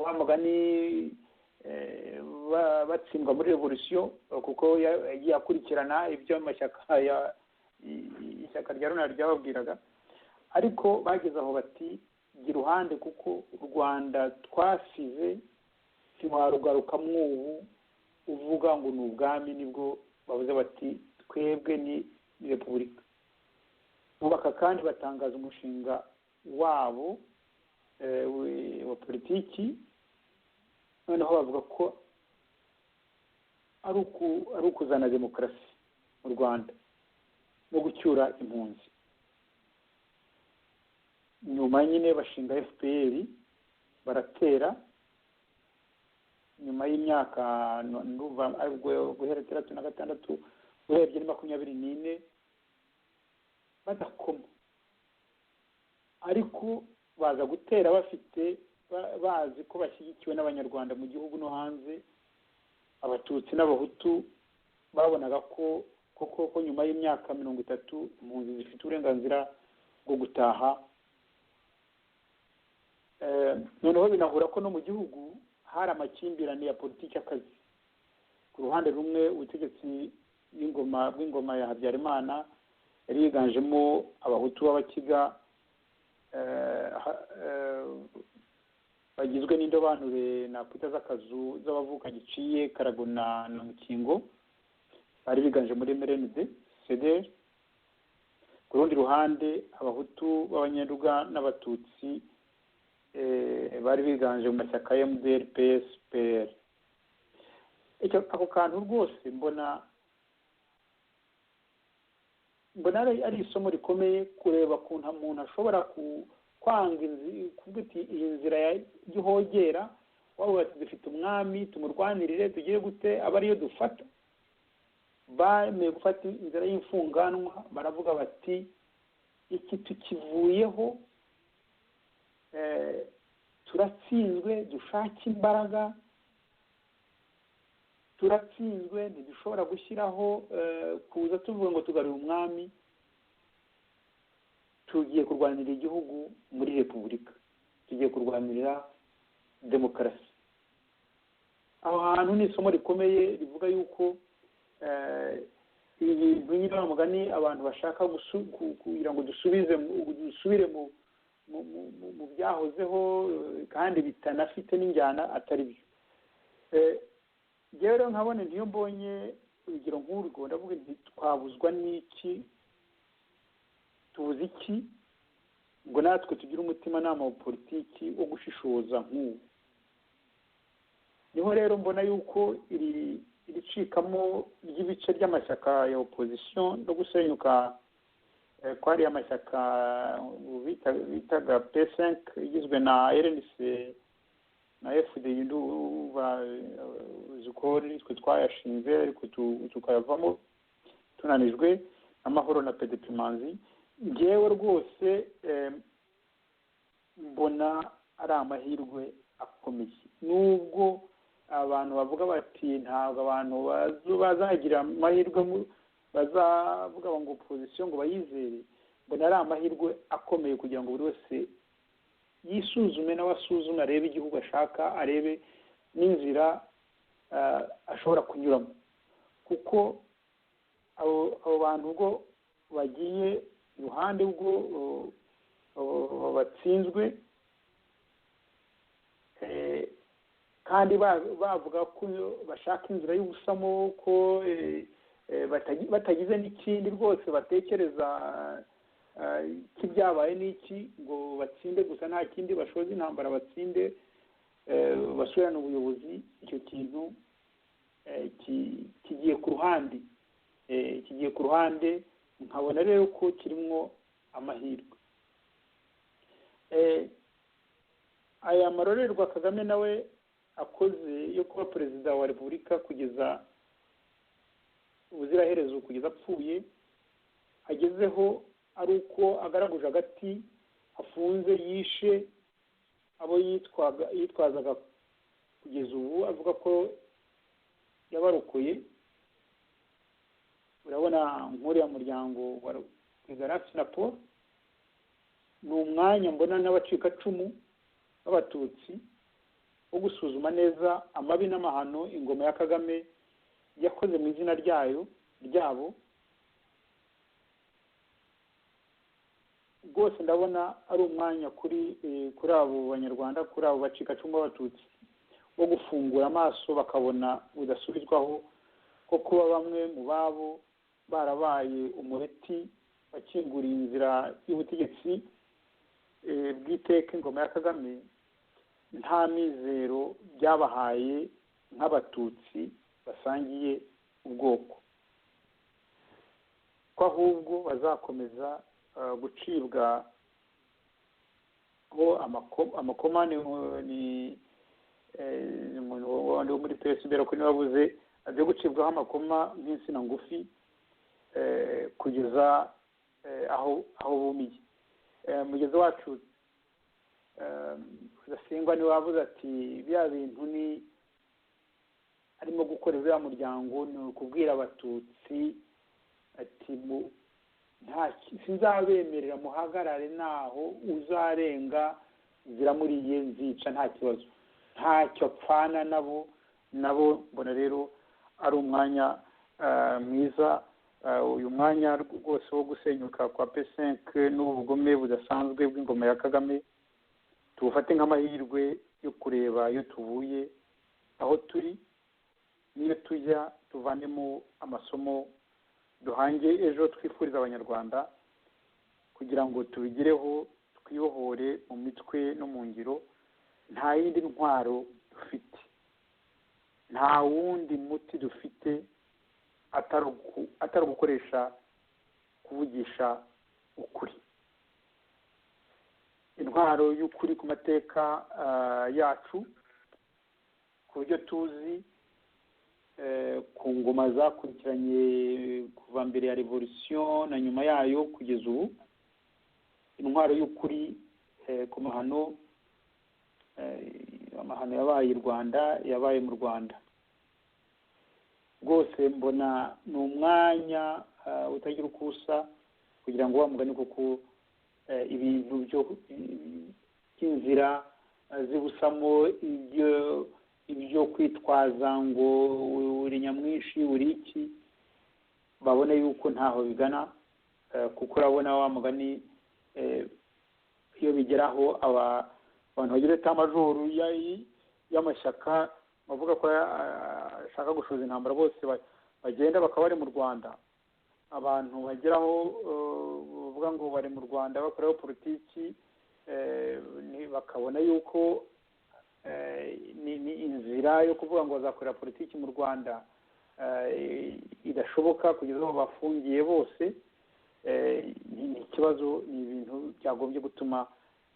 wamagani batsindwa muri revolution, kuko yagiye akurikirana ibyo amashyaka ishyaka rya Runari ryababwiraga. ariko bageze aho bati, gira iruhande kuko u Rwanda twasize ntiwarugarukamo ubu uvuga ngo ni ubwami. nibwo bavuze bati, twebwe ni repubulika. bubaka kandi batangaza umushinga wabo wa politiki, noneho bavuga ko ari ukuzana demokarasi mu Rwanda no gucyura impunzi. nyuma nyine bashinga FPR, baratera. nyuma y'imyaka guhera 36 urebye ni 24 badakoma, ariko baza gutera bazi ko bashyigikiwe n'abanyarwanda mu gihugu no hanze. Abatutsi n'abahutu babonaga ko nyuma y'imyaka 30 impunzi zifite uburenganzira bwo gutaha. Noneho binahura ko no mu gihugu hari amakimbirane ya politiki y'akazi. Ku ruhande rumwe ubutegetsi bw'ingoma ya Habyarimana yari yiganjemo abahutu b'abakiga bagizwe n'indobanure na kwita z'akazu z'abavuka giciye Karago na Mukingo, bari biganje muri MRND CDR. Ku rundi ruhande abahutu b'abanyenduga n'abatutsi bari biganje mu mashyaka ya MDR PS PR. Ako kantu rwose mbona ari isomo rikomeye kureba kuntu umuntu ashobora kwanga kuvuga ati iyi nzira ya gihogera, waba ati dufite umwami tumurwanirire tugire gute, aba ariyo dufata. Bameye gufata inzira y'imfunganwa, baravuga bati iki tukivuyeho, turatsinzwe, dushaka imbaraga, turatsinzwe, ntidushobora gushyiraho kuza tuvuga ngo tugarure umwami, tugiye kurwanira igihugu muri repubulika, tugiye kurwanira demokarasi. Aho hantu ni isomo rikomeye rivuga yuko ibintu nyine mugani abantu bashaka kugira ngo dusubire mu byahozeho kandi bitanafite n'injyana atari byo. Rero nkabone niyo mbonye urugero nk'urwo ndavuga nti twabuzwa n'iki, tubuze iki ngo natwe tugire umutimanama wa politiki wo gushishoza nk'ubu. Niho rero mbona yuko iri cikamo ry'ibice by'amashyaka ya opposition no gusenyuka kwari amashyaka bitaga P5 igizwe na RNC na FDU nduba zikori twe twayashinze ariko tukayavamo tunanijwe amahoro na PDP manzi. Ngewe rwose mbona ari amahirwe akomeye, nubwo abantu bavuga bati ntabwo abantu bazagira amahirwe bazavuga ngo opposition ngo bayizere. Mbona ari amahirwe akomeye kugira ngo buri wese yisuzume n'abasuzume, arebe igihugu ashaka, arebe n'inzira ashobora kunyuramo, kuko abo bantu ubwo bagiye iruhande ubwo batsinzwe kandi bavuga ko bashaka inzira y'ubusamo, ko batagize n'ikindi rwose batekereza k'ibyabaye n'iki ngo batsinde gusa, nta kindi bashoza intambara batsinde basubirane ubuyobozi. Icyo kintu kigiye ku ruhande, nkabona rero ko kirimo amahirwe. Aya marorerwa Kagame nawe akoze yo kuba perezida wa repubulika kugeza ubuziraherezo, kugeza apfuye, agezeho ari uko agaraguje agati, afunze, yishe abo yitwazaga kugeza ubu, avuga ko yabarokoye. Urabona nk'uriya muryango wa Iracyafite na Paul, ni umwanya mbona n'abacikacumu b'abatutsi wo gusuzuma neza amabi n'amahano ingoma ya Kagame yakoze mu izina ryabo. Rwose ndabona ari umwanya kuri abo banyarwanda, kuri abo bacikacumu b'abatutsi, wo gufungura amaso bakabona budasubizwaho ko kuba bamwe mu babo barabaye umureti bakinguriye inzira y'ubutegetsi bw'iteka ingoma ya Kagame, nta mizero byabahaye nk'abatutsi basangiye ubwoko, ko ahubwo bazakomeza gucibwa ho amakomane. Ni umuntu wo muri PSB ko nibabuze aje gucibwaho amakoma nk'insina ngufi kugeza aho bumiye. Mugeze wacu Gasingwa ni wavuze ati bya bintu arimo gukora uriya muryango ni ukubwira abatutsi ati sinzabemerera muhagarare naho uzarenga ziramuriye nzica nta kibazo, ntacyo apfana nabo mbona rero ari umwanya mwiza, uyu mwanya rwose wo gusenyuka kwa P5 n'ubugome budasanzwe bw'ingoma ya Kagame tuwufate nk'amahirwe yo kureba iyo tuvuye, aho turi n'iyo tujya, tuvanemo amasomo duhange ejo twifuriza abanyarwanda kugira ngo tubigireho, twibohore mu mitwe no mu ngiro. Nta yindi ntwaro dufite, nta wundi muti dufite atari ugukoresha kuvugisha ukuri. Intwaro y'ukuri ku mateka yacu, ku buryo tuzi, ku ngoma zakurikiranye kuva mbere ya revolution na nyuma yayo kugeza ubu. Intwaro y'ukuri ku mahano yabaye i Rwanda, yabaye mu Rwanda. Rwose mbona ni umwanya utagira uko usa kugira ngo wamugane kuko ibintu by'inzira zibusamo ibyo kwitwaza ngo uri nyamwinshi uri iki, babone yuko ntaho bigana, kuko urabona wa mugani iyo bigeraho abantu bagira amajoro y'amashyaka bavuga ko ashaka gushoza intambara, bose bagenda bakaba bari mu Rwanda. Abantu bageraho bavuga ngo bari mu Rwanda bakoraho politiki, bakabona yuko ni inzira yo kuvuga ngo bazakorera politiki mu Rwanda idashoboka kugeza aho bafungiye bose. Ni ikibazo, ni ibintu byagombye gutuma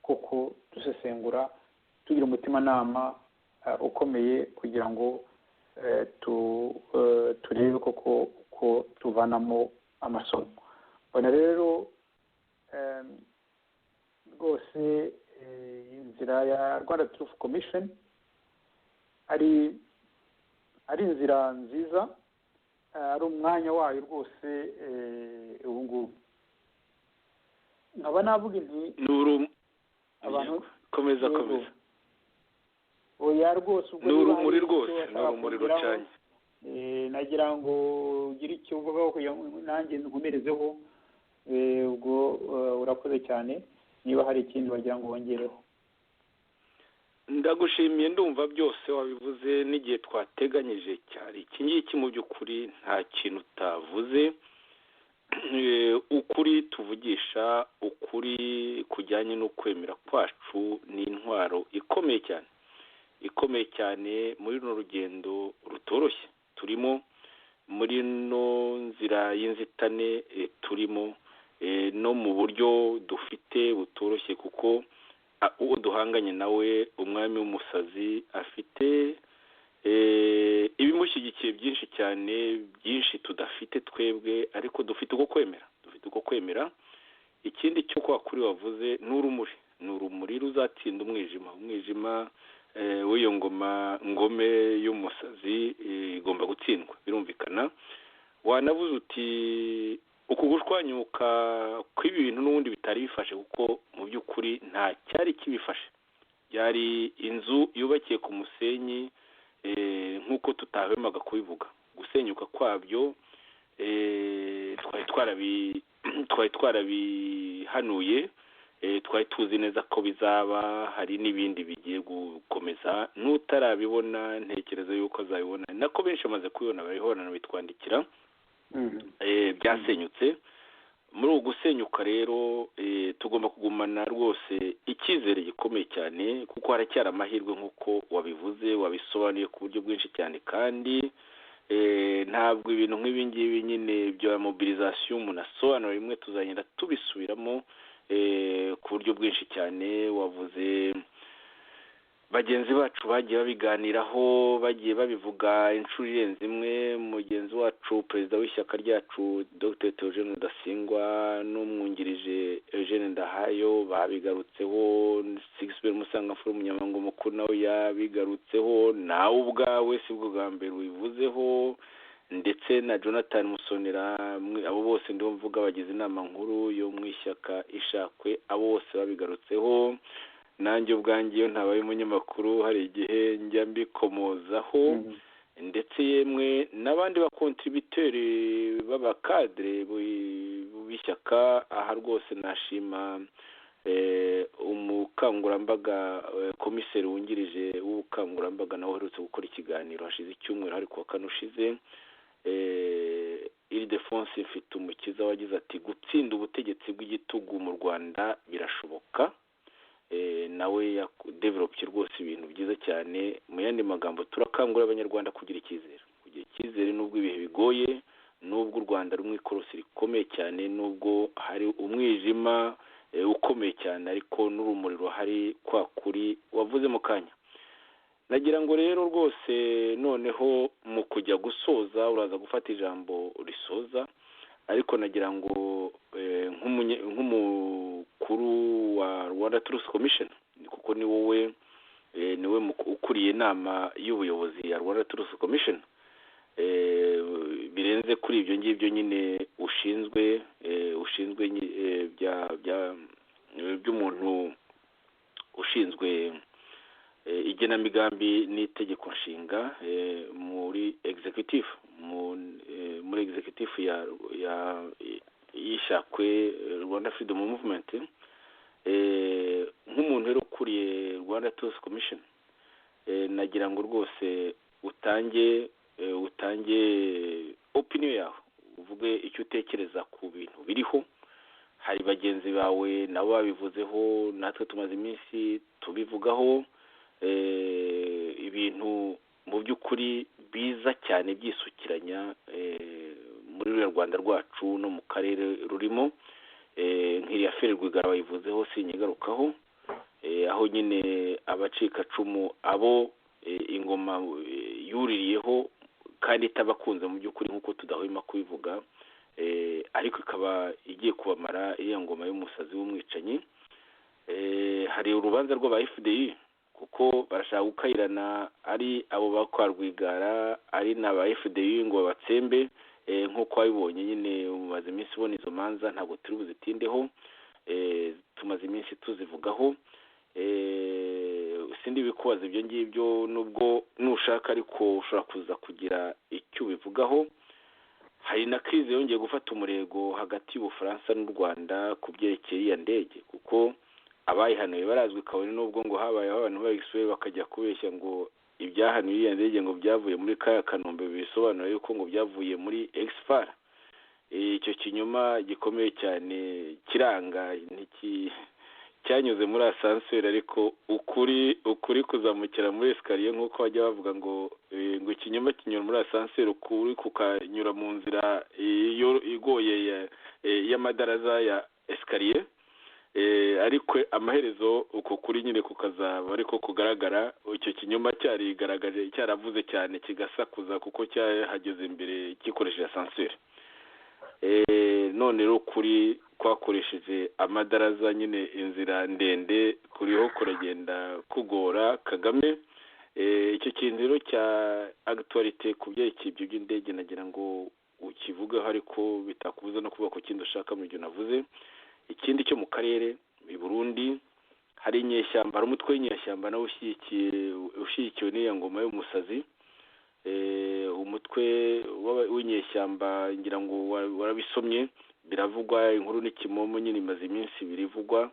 koko dusesengura, tugira umutimanama ukomeye kugira ngo turebe koko ko tuvanamo amasomo. Bona rero rwose inzira ya Rwanda Truth Commission ari inzira nziza, ari umwanya wayo rwose ubu ngubu. Nkaba navuga inti abantu komeza oya rwose ubwo n'urumuri rucanye. Nagira ngo ugire icyo uvugaho kugira ngo nanjye nkomerezeho. Ubwo urakoze cyane, niba hari ikindi wagira ngo wongereho. Ndagushimiye, ndumva byose wabivuze n'igihe twateganyije cyari iki ngiki. Mu by'ukuri nta kintu utavuze. Ukuri tuvugisha, ukuri kujyanye no kwemera kwacu ni intwaro ikomeye cyane muri runo rugendo rutoroshye turimo, muri no nzira y'inzitane turimo, no mu buryo dufite butoroshye, kuko uwo duhanganye nawe umwami w'umusazi afite ibimushyigikiye byinshi cyane, byinshi tudafite twebwe, ariko dufite uko kwemera. Ikindi cyo kwa kuri wavuze ni urumuri ruzatsinda umwijima w'iyo ngome y'umusazi igomba gutsindwa, birumvikana. Wanavuze uti uku gushwanyuka kw'ibi bintu n'ubundi bitari bifashe, kuko mu by'ukuri nta cyari kibifashe. Yari inzu yubakiye ku musenyi, nk'uko tutahwemaga kubivuga. Gusenyuka kwabyo twari twarabihanuye, twari tuzi neza ko bizaba. Hari n'ibindi bigiye gukomeza, n'utarabibona ntekereza yuko azabibona, nako benshi bamaze kubibona, barihorana bitwandikira byasenyutse. Muri ubu gusenyuka rero tugomba kugumana rwose icyizere gikomeye cyane, kuko haracyari amahirwe nk'uko wabivuze, wabisobanuye ku buryo bwinshi cyane. Kandi ntabwo ibintu nk'ibi ngibi nyine bya mobilisation umuntu asobanura rimwe, tuzagenda tubisubiramo ku buryo bwinshi cyane. Wavuze bagenzi bacu bagiye babiganiraho bagiye babivuga inshuro irenze imwe. Mugenzi wacu perezida w'ishyaka ryacu Dr Theogene Rudasingwa n'umwungirije Eugene Ndahayo babigarutseho, Sixbert Musangamfura umunyamabanga mukuru nawe yabigarutseho, nawe ubwawe si bwo bwa mbere ubivuzeho, ndetse na Jonathan Musonera. Abo bose ndiho mvuga bagize inama nkuru yo mu ishyaka ishakwe, abo bose babigarutseho. Nanjye ubwanjye iyo ntabaye umunyamakuru hari igihe njya mbikomozaho, ndetse yemwe n'abandi bakontributeri b'abakadre b'ishyaka. Aha rwose nashima umukangurambaga komiseri wungirije w'ubukangurambaga nawe uherutse gukora ikiganiro hashize icyumweru, hari kuwa kane ushize, Ildefonse Mfitumukiza wagize ati gutsinda ubutegetsi bw'igitugu mu Rwanda birashoboka. Nawe yadevelopye rwose ibintu byiza cyane. Mu yandi magambo turakangurira abanyarwanda kugira icyizere nubwo ibihe bigoye, nubwo u Rwanda ari Mw'Korosi rikomeye cyane, nubwo hari umwijima ukomeye cyane, ariko n'urumuri ruhari kwa kuri wavuze mu kanya. Nagira ngo rero rwose noneho mu kujya gusoza uraza gufata ijambo risoza, ariko nagira ngo nk'umukuru wa Rwanda Truth Commission, kuko ni wowe ukuriye inama y'ubuyobozi ya Rwanda Truth Commission, birenze kuri ibyo ngibyo nyine ushinzwe by'umuntu ushinzwe igenamigambi n'itegeko nshinga muri executive muri executive y'ishyakwe Rwanda Freedom Movement. Nk'umuntu rero ukuriye Rwanda Truth Commission, nagira ngo rwose utange opinion yawe, uvuge icyo utekereza ku bintu biriho. Hari bagenzi bawe nabo babivuzeho, natwe tumaze iminsi tubivugaho, ibintu mu by'ukuri biza cyane byisukiranya muri Rwanda rwacu no mu karere rurimo. Nk'iriya feri Rwigara bayivuzeho sinyigarukaho, aho nyine abacikacumu abo ingoma yuririyeho kandi itabakunze mu by'ukuri nk'uko tudahwema kubivuga, ariko ikaba igiye kubamara iriya ngoma y'umusazi w'umwicanyi. Hari urubanza rw'aba FDI kuko barashaka gukayirana, ari abo bakwa Rwigara ari n'aba FDI ngo batsembe, nk'uko wabibonye nyine mumaze iminsi ubona izo manza, ntabwo turi buzitindeho, tumaze iminsi tuzivugaho. Sindi bikubaza ibyo ngibyo, nubwo nushaka ariko ushobora kuza kugira icyo ubivugaho. Hari na crise yongeye gufata umurego hagati y'Ubufaransa n'u Rwanda ku byerekeye iya ndege, kuko abayihanuye barazwi kabone, nubwo ngo habayeho abantu bayisuye bakajya kubeshya ngo ibyahanuye iya ndege ngo byavuye muri Kanombe, bisobanura yuko ngo byavuye muri Exfar. Icyo kinyoma gikomeye cyane kiranga cyanyuze muri asanseri, ariko ukuri kuzamukira muri esikariye, nk'uko bajya bavuga ngo ikinyoma kinyura muri asanseri, ukuri kukanyura mu nzira igoye y'amadaraza ya esikariye. Ariko amaherezo uko kuri nyine kukazaba ariko kugaragara. Icyo kinyoma cyarigaragaje, cyaravuze cyane kigasakuza kuko cyahageze imbere gikoresheje asanseri. None rero kuri kwakoresheje amadaraza nyine inzira ndende, kuriho kuragenda kugora Kagame. Icyo kintu rero cya actualite ku byerekeye ibyo by'indege nagira ngo ukivugeho, ariko bitakubuza no kuvuga ku kindi ushaka mu byo navuze. Ikindi cyo mu karere i Burundi hari inyeshyamba, hari umutwe w'inyeshyamba nawe ushyigikiwe n'iya ngoma y'umusazi. Umutwe w'inyeshyamba ngira ngo warabisomye, biravugwa, inkuru n'ikimomo nyine imaze iminsi birivugwa,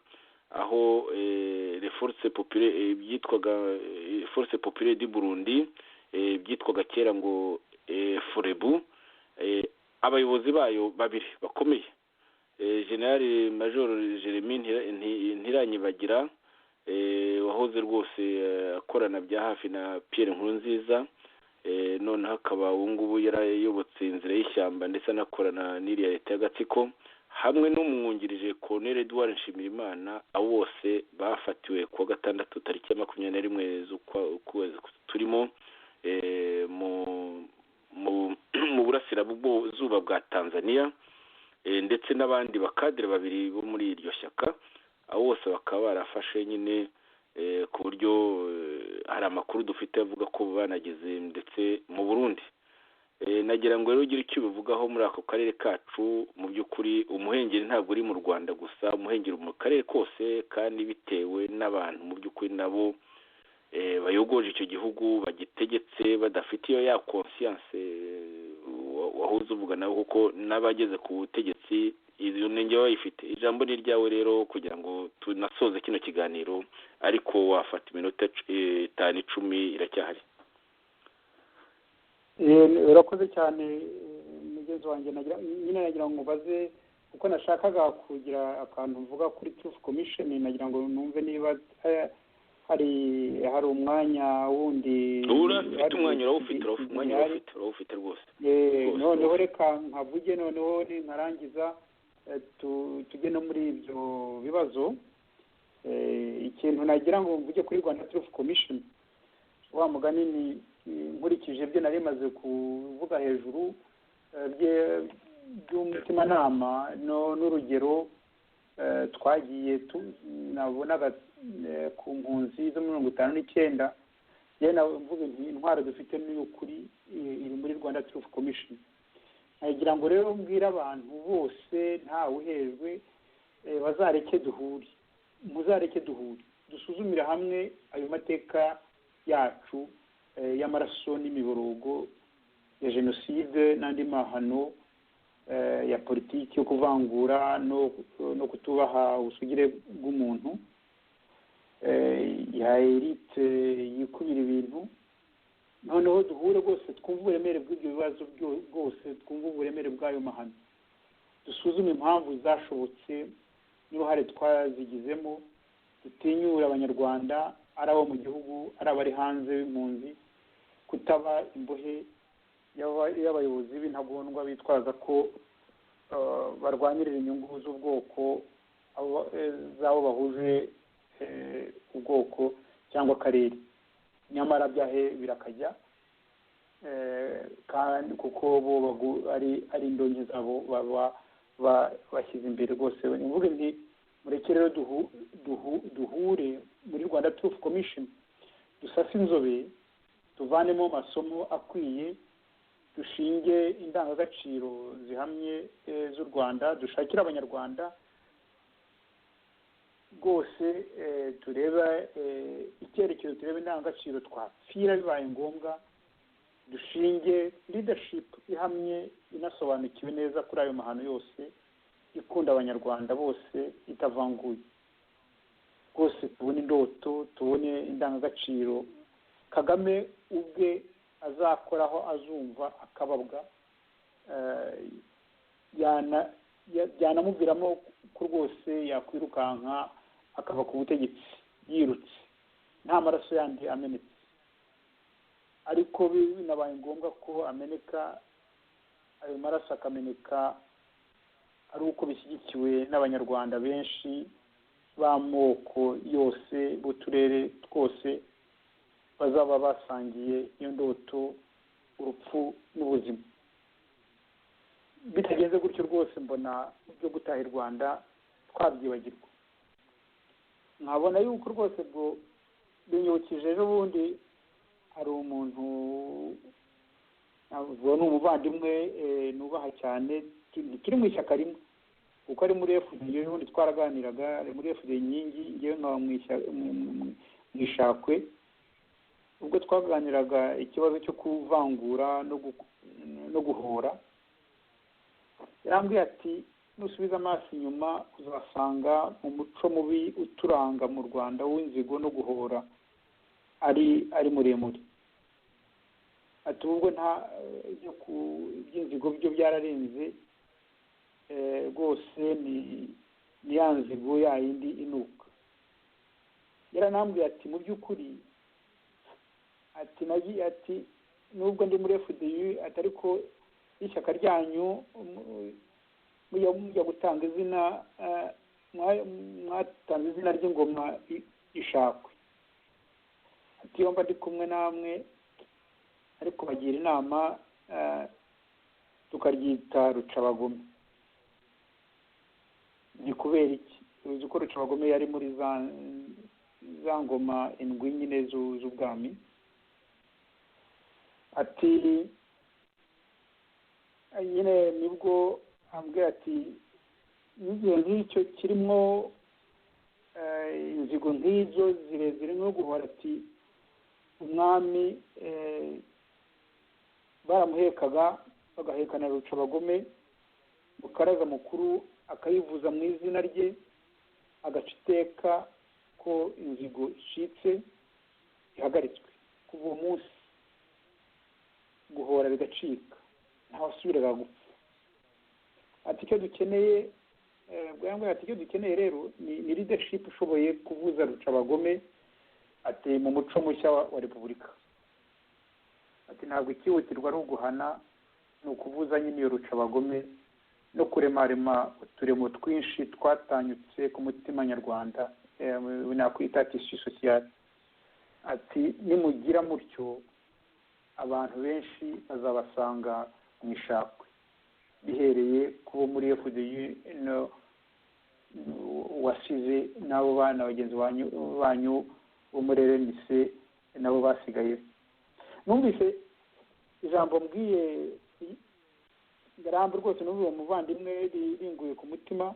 aho les forces populaires byitwaga forces populaires du Burundi, byitwaga kera ngo Forebu, abayobozi bayo babiri bakomeye, General Major Jeremy Ntiranyibagira, wahoze rwose akorana bya hafi na Pierre Nkurunziza, noneho akaba ubu ngubu yarayobotse inzira y'ishyamba ndetse anakorana n'iriya leta y'agatsiko. hamwe n'umwungirije Colonel Edouard Nshimirimana, abo bose bafatiwe kuwa gatandatu tariki ya 21 z'ukwezi turimo mu burasirazuba bwa Tanzania, ndetse n'abandi bakadire babiri bo muri iryo shyaka. Abo bose bakaba barafashe nyine ku buryo hari amakuru dufite avuga ko banageze ndetse mu Burundi. Nagira ngo rero ugire icyo bivugaho muri ako karere kacu. Mu by'ukuri umuhengeri ntabwo uri mu Rwanda gusa, umuhengeri mu karere kose, kandi bitewe n'abantu mu by'ukuri nabo bayogoje icyo gihugu bagitegetse badafite iyo ya conscience wahuze uvuga nabo, kuko n'abageze ku butegetsi izo nenge bayifite. Ijambo ni ryawe rero kugira ngo tunasoze kino kiganiro, ariko wafata iminota 5-10 iracyahari. urakoze cyane mugenzi wanjye. nagira ngo mubaze kuko nashakaga kugira akantu mvuga kuri Truth Commission. nagira ngo numve niba hari umwanya wundi. Urafite umwanya, urawufite rwose. Noneho reka nkavuge, noneho nkarangiza tujye no muri ibyo bibazo. Ikintu nagira ngo mvuge kuri Rwanda Truth Commission, wa mugani ni nkurikije ibyo nari maze kuvuga hejuru by'umutimanama n'urugero twagiye nabonaga ku mpunzi zo 59. yewe navuga intwaro dufite n'ukuri iri muri Rwanda Truth Commission. nagira ngo rero mbwira abantu bose ntawe uhejwe, bazareke duhure, muzareke duhure, dusuzumire hamwe ayo mateka yacu y'amaraso n'imiborogo ya jenoside n'andi mahano ya politiki yo kuvangura no kutubaha ubusugire bw'umuntu, ya elite yikubira ibintu. noneho duhure rwose twumve uburemere bw'ibyo bibazo bwose, twumve uburemere bw'ayo mahano, dusuzume impamvu zashobotse n'uruhare twazigizemo, dutinyure abanyarwanda, ari abo mu gihugu ari abari hanze b'impunzi, kutaba imbohe y'abayobozi b'intagondwa bitwaza ko barwanirira inyungu z'ubwoko z'abo bahuje ubwoko cyangwa akarere, nyamara byahe birakajya, kandi kuko bo ari indonke zabo baba bashyize imbere rwose. mvuge nti mureke rero duhure muri Rwanda Truth Commission, dusase inzobe, tuvanemo amasomo akwiye, dushinge indangagaciro zihamye z'u Rwanda, dushakire abanyarwanda rwose, tureba icyerekezo, turebe indangagaciro twapfira bibaye ngombwa, dushinge leadership ihamye inasobanukiwe neza kuri ayo mahano yose, ikunda abanyarwanda bose itavanguye rwose. tubone indoto, tubone indangagaciro Kagame ubwe azakoraho, azumva akababwa, byanamubwiramo ko rwose yakwirukanka akava ku butegetsi yirutse nta maraso yandi amenetse. ariko binabaye ngombwa ko ameneka, ayo maraso akameneka ari uko bishyigikiwe n'abanyarwanda benshi b'amoko yose, b'uturere twose, bazaba basangiye iyo ndoto, urupfu n'ubuzima. bitagenze gutyo rwose mbona byo gutaha i Rwanda twabyibagirwa. nkabona yuko rwose bwo binyukije ejo bundi hari umuntu ni umuvandimwe nubaha cyane, kiri mu ishyaka rimwe kuko ari muri FDL, ubundi twaraganiraga, ari muri FDL inkingi, ngewe nkaba mu ishakwe. ubwo twaganiraga ikibazo cyo kuvangura no guhora, yarambwiye ati nusubiza amaso inyuma uzasanga mu muco mubi uturanga mu Rwanda w'inzigo no guhora ari muremure. ati ubwo nta by'inzigo byo byararenze rwose, ni ya nzigo ya yindi inuka. yaranambwiye ati mu by'ukuri ati nubwo ndi muri FDU, ati ariko ishyaka ryanyu mujya gutanga izina mwatanze izina ry'ingoma ishakwe. Ati iyo mba ndi kumwe namwe ariko bagira inama tukaryita rucabagome. Ni kubera iki? Uzi ko rucabagome yari muri za ngoma indwi nyine z'ubwami. Ati nyine nibwo ambwira ati n'igihe nk'icyo kirimo inzigo nk'izo zirezire no guhora. Ati umwami baramuhekaga bagahekana rucabagome, mukaraza mukuru akayivuza mu izina rye, agaca iteka ko inzigo icitse ihagaritswe. Kuva uwo munsi guhora bigacika, ntawasubiraga gupfa. Ati icyo dukeneye ati icyo dukeneye rero ni leadership ishoboye kuvuza rucabagome. Ati mu muco mushya wa repubulika. Ati ntabwo ikihutirwa ari uguhana, ni ukuvuza nyine iyo rucabagome no kuremarema uturemo twinshi twatanyutse ku mutima nyarwanda, nakwita tisi sosiyale. Ati nimugira mutyo abantu benshi bazabasanga mu ishakwe, bihereye kubo muri FDU wasize n'abo bana bagenzi banyu bo muri RNC nabo basigaye. Numvise ijambo mbwiye ngarambe rwose, n'uwo muvandimwe ringuye ku mutima.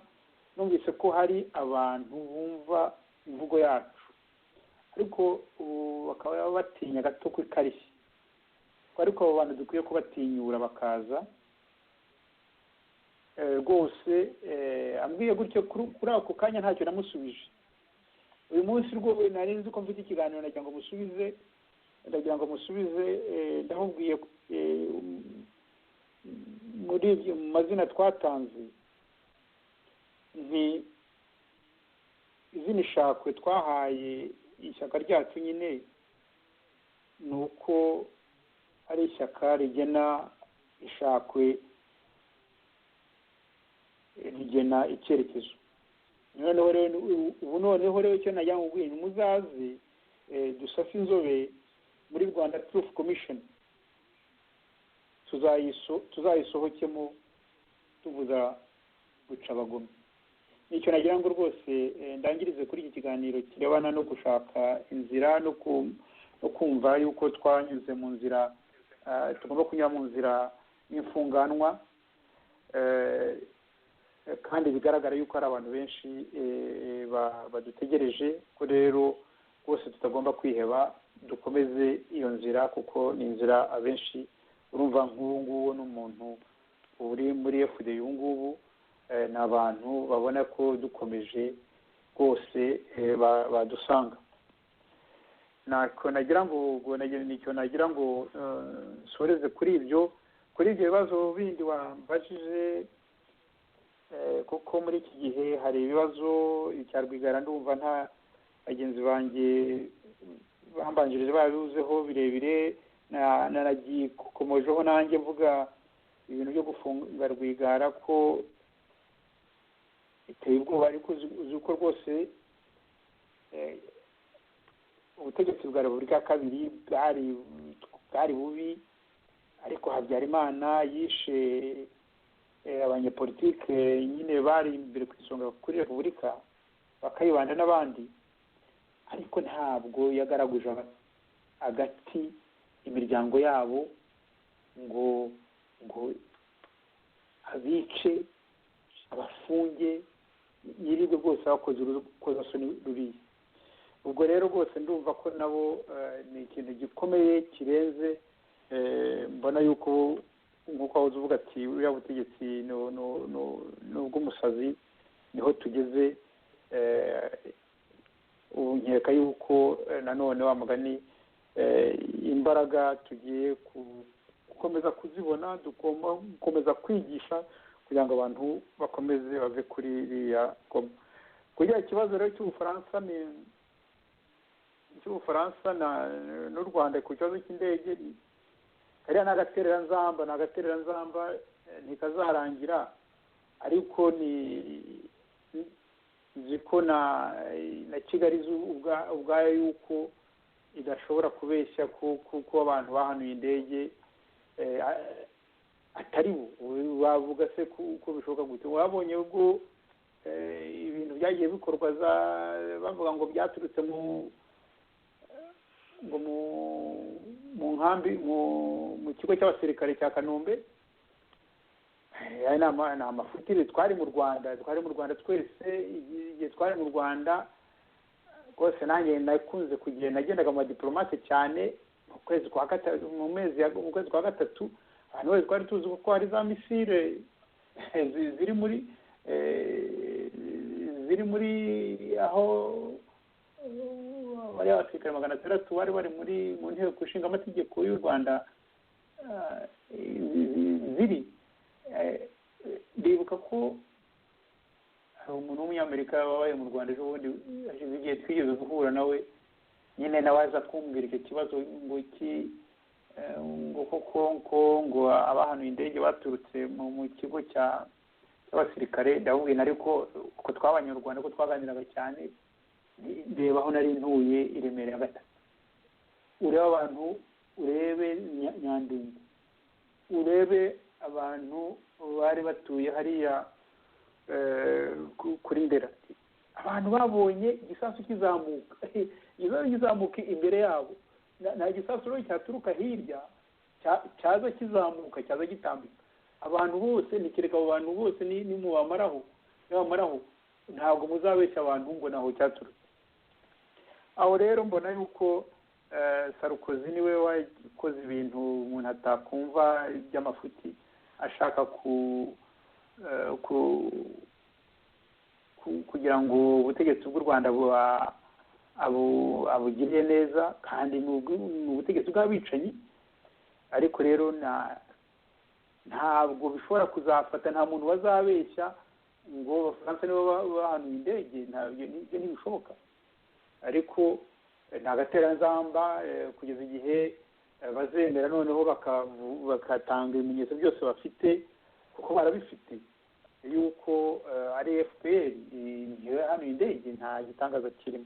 Numvise ko hari abantu bumva imvugo yacu ariko bakaba batinya gato ko ikarishye, ariko abo bantu dukwiye kubatinyura bakaza rwose. Ambwiye gutyo kuri ako kanya ntacyo namusubije. Uyu munsi rwose nari nzi ko mfite ikiganiro nagira ngo musubize, ndamubwiye muri ibyo mazina twatanze nti izina ishakwe twahaye ishyaka ryacu nyine ni uko ari ishyaka rigena ishakwe, rigena icyerekezo. Noneho rero icyo najya mubwiye ni muzaze dusafe inzobe muri Rwanda Truth Commission, tuzayisohokemo tuvuza gucabagome. Nicyo nagira ngo rwose ndangirize kuri iki kiganiro kirebana no gushaka inzira no kumva yuko twanyuze mu nzira, tugomba kunyura mu nzira y'imfunganwa, kandi bigaragara yuko hari abantu benshi badutegereje ko rero rwose tutagomba kwiheba, dukomeze iyo nzira kuko ni inzira abenshi urumva nk'ubu ngubu n'umuntu uri muri FDU ubu ngubu ni abantu babona ko dukomeje rwose badusanga. Nagira ngo nsoreze kuri ibyo bibazo bindi wambajije, kuko muri iki gihe hari ibibazo icya Rwigara ndumva nta bagenzi banjye bambanjirije babivuzeho birebire, naragiye nanjye mvuga ibintu byo gufunga Rwigara ko iteye ubwoba, ariko uzi ko rwose ubutegetsi bwa Repubulika ya kabiri bwari bubi, ariko Habyarimana yishe abanyepolitike nyine bari imbere ku isonga kuri Repubulika, bakayibanda n'abandi, ariko ntabwo yagaraguje agati imiryango yabo ngo abice abafunge yirirwe rwose bakoze urukozasoni ruriya. Ubwo rero rwose ndumva ko nabo ni ikintu gikomeye kirenze, mbona yuko nk'uko wahoze uvuga ati uriya butegetsi ni ubw'umusazi, niho tugeze. Ubu nkeka yuko nanone wa mugani imbaraga tugiye gukomeza kuzibona, tugomba gukomeza kwigisha kugira ngo abantu bakomeze bave kuri iriya goma. Kugira ikibazo rero cy'Ubufaransa n'u Rwanda ku kibazo cy'indege, kariya ni agatereranzamba, ntikazarangira ariko nzi ko na Kigali ubwayo yuko idashobora kubeshya kuko abantu bahanuye indege atari bo. Wavuga se ko bishoboka gute? Wabonye ubwo ibintu byagiye bikorwa bavuga ngo byaturutse mu nkambi mu kigo cy'abasirikare cya Kanombe. Ni amafutire twari mu Rwanda twese, igihe twari mu Rwanda rwose nanjye nakunze kugenda, nagendaga mu diplomate cyane mu kwezi kwa gatatu, mu kwezi kwa gatatu abantu bose twari tuzi ko hari za misile ziri muri aho bari abasirikare 600 bari mu nteko ishinga amategeko y'u Rwanda ziri. Ndibuka ko hari umuntu w'umunyamerika wabaye mu Rwanda ejo bundi, hashize igihe twigeze guhura nawe, nyine nawe aza kumbwira icyo kibazo ngo abahanuye indege baturutse mu kigo cy'abasirikare. ndabubwira ariko uko twabanye u Rwanda ko twaganiraga cyane, reba aho nari ntuye i Remera gatatu, urebe abantu, urebe Nyandungu, urebe abantu bari batuye hariya kuri Ndera, abantu babonye igisasu kizamuka imbere yabo, nta gisasu rero cyaturuka hirya cyaza kizamuka, cyaza gitambika, abantu bose nikireka abo bantu bose ni mubamaraho ntabwo muzabeshya abantu ngo naho cyaturutse. Aho rero mbona yuko Sarkozy niwe wakoze ibintu umuntu atakumva by'amafuti, ashaka kugira ngo ubutegetsi bw'u Rwanda abugiriye neza, kandi mu butegetsi bw'abicanyi. Ariko rero ntabwo bishobora kuzafata, nta muntu bazabeshya ngo Abafaransa nibo bahanuye indege, ntabyo ntibishoboka. Ariko ni agateranzamba kugeza igihe bazemera noneho bakatanga ibimenyetso byose bafite, kuko barabifite yuko ari FPR niyo hano indege, nta gitangaza kirimo.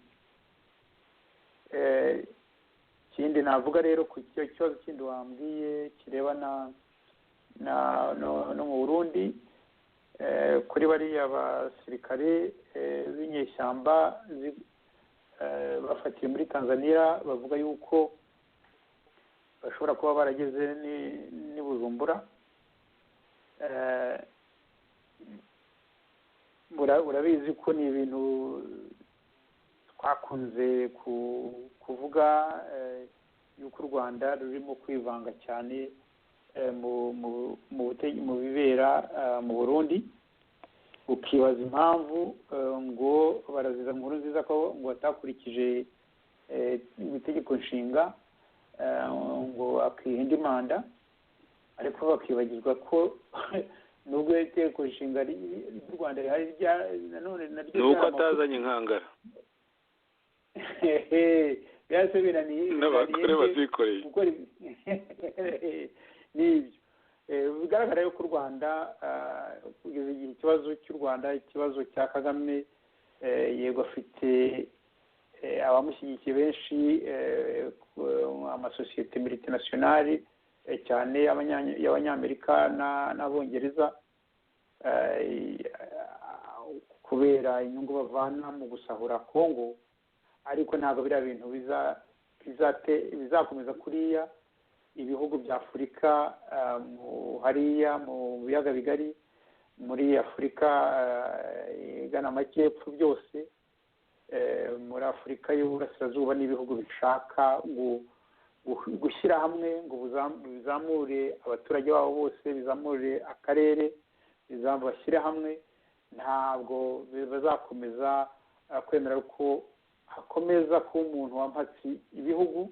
Ikindi navuga rero ku kibazo kindi wambwiye kirebana no mu Burundi, kuri bariya basirikare b'inyeshyamba bafatiye muri Tanzania, bavuga yuko bashobora kuba barageze ni Bujumbura. Urabizi ko ni ibintu twakunze kuvuga yuko u Rwanda rurimo kwivanga cyane mu bibera mu Burundi, ukibaza impamvu ngo baraziza inkuru nziza ko ngo batakurikije itegeko nshinga ngo akiha indi manda, ariko bakibagirwa ko nubwo itegeko nshinga ry'u Rwanda rihari nanone naryo nuko atazanye inkangara byase binaniye n'abakore bazikoreye n'ibyo. Bigaragara yuko u Rwanda kugeza igihe ikibazo cy'u Rwanda, ikibazo cya Kagame, yego afite abamushyigikiye benshi, amasosiyete multinationale cyane y'Abanyamerika n'Abongereza, kubera inyungu bavana mu gusahura Kongo. Ariko ntabwo biriya bintu bizakomeza kuriya. Ibihugu bya Afurika hariya mu biyaga bigari, muri Afurika igana amajyepfo, byose muri Afurika y'Uburasirazuba n'ibihugu bishaka gushyira hamwe ngo bizamure abaturage babo bose, bizamure akarere, bashyire hamwe. Ntabwo bazakomeza kwemera ko hakomeza kuba umuntu wampatse ibihugu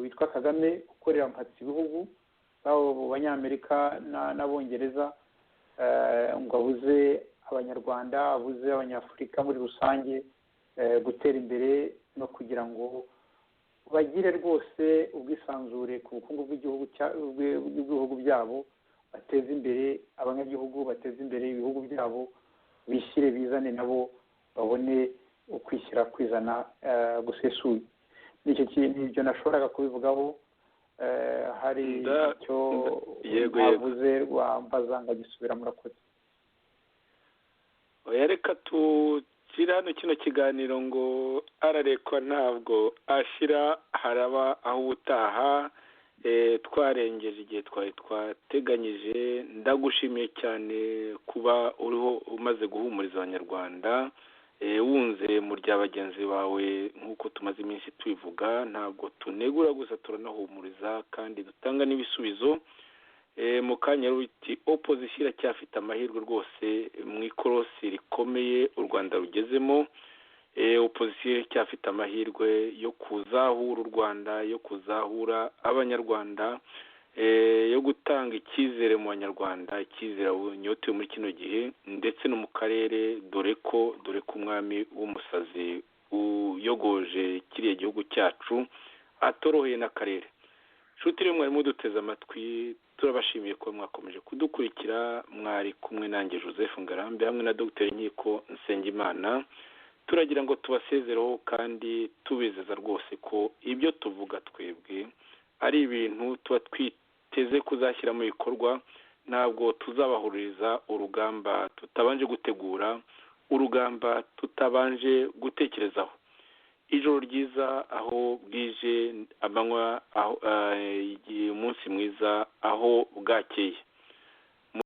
witwa Kagame, ukorera mpatse ibihugu babo mu Banyamerika n'Abongereza, ngo abuze Abanyarwanda, abuze Abanyafurika muri rusange gutera imbere no kugira ngo bagire rwose ubwisanzure ku bukungu bw'ibihugu byabo, bateze imbere abanyagihugu, bateze imbere ibihugu byabo, bishyire bizane nabo babone ukwishyira kwizana gusesuye. Nicyo kintu ibyo nashoboraga kubivugaho. Hari icyo mwavuze wambaza ngagisubira, murakoze. Reka tukira hano kino kiganiro ngo ararekwa ntabwo ashira, haraba aho ubutaha. Twarengeje igihe twari twateganyije. Ndagushimiye cyane kuba uriho umaze guhumuriza abanyarwanda, wunze mu rya bagenzi bawe nk'uko tumaze iminsi tubivuga. Ntabwo tunegura gusa turanahumuriza kandi dutanga n'ibisubizo. Mu kanya ruti opposition iracyafite amahirwe rwose. Mw'Korosi rikomeye u Rwanda rugezemo, opposition iracyafite amahirwe yo kuzahura u Rwanda, yo kuzahura abanyarwanda, yo gutanga icyizere mu banyarwanda, icyizere unyotewe muri kino gihe ndetse no mu karere, dore ko umwami w'umusazi uyogoje kiriya gihugu cyacu atoroheye n'akarere. Nshuti rero mwari muduteze amatwi, turabashimiye ko mwakomeje kudukurikira. Mwari kumwe nanjye Joseph Ngarambe hamwe na Dr. Nkiko Nsengimana. Turagira ngo tubasezereho kandi tubizeza rwose ko ibyo tuvuga twebwe ari ibintu tuba twiteze kuzashyira mu bikorwa. Ntabwo tuzabahuririza urugamba tutabanje gutegura, urugamba tutabanje gutekerezaho. Ijoro ryiza aho bwije, amanywa umunsi mwiza aho bwakeye.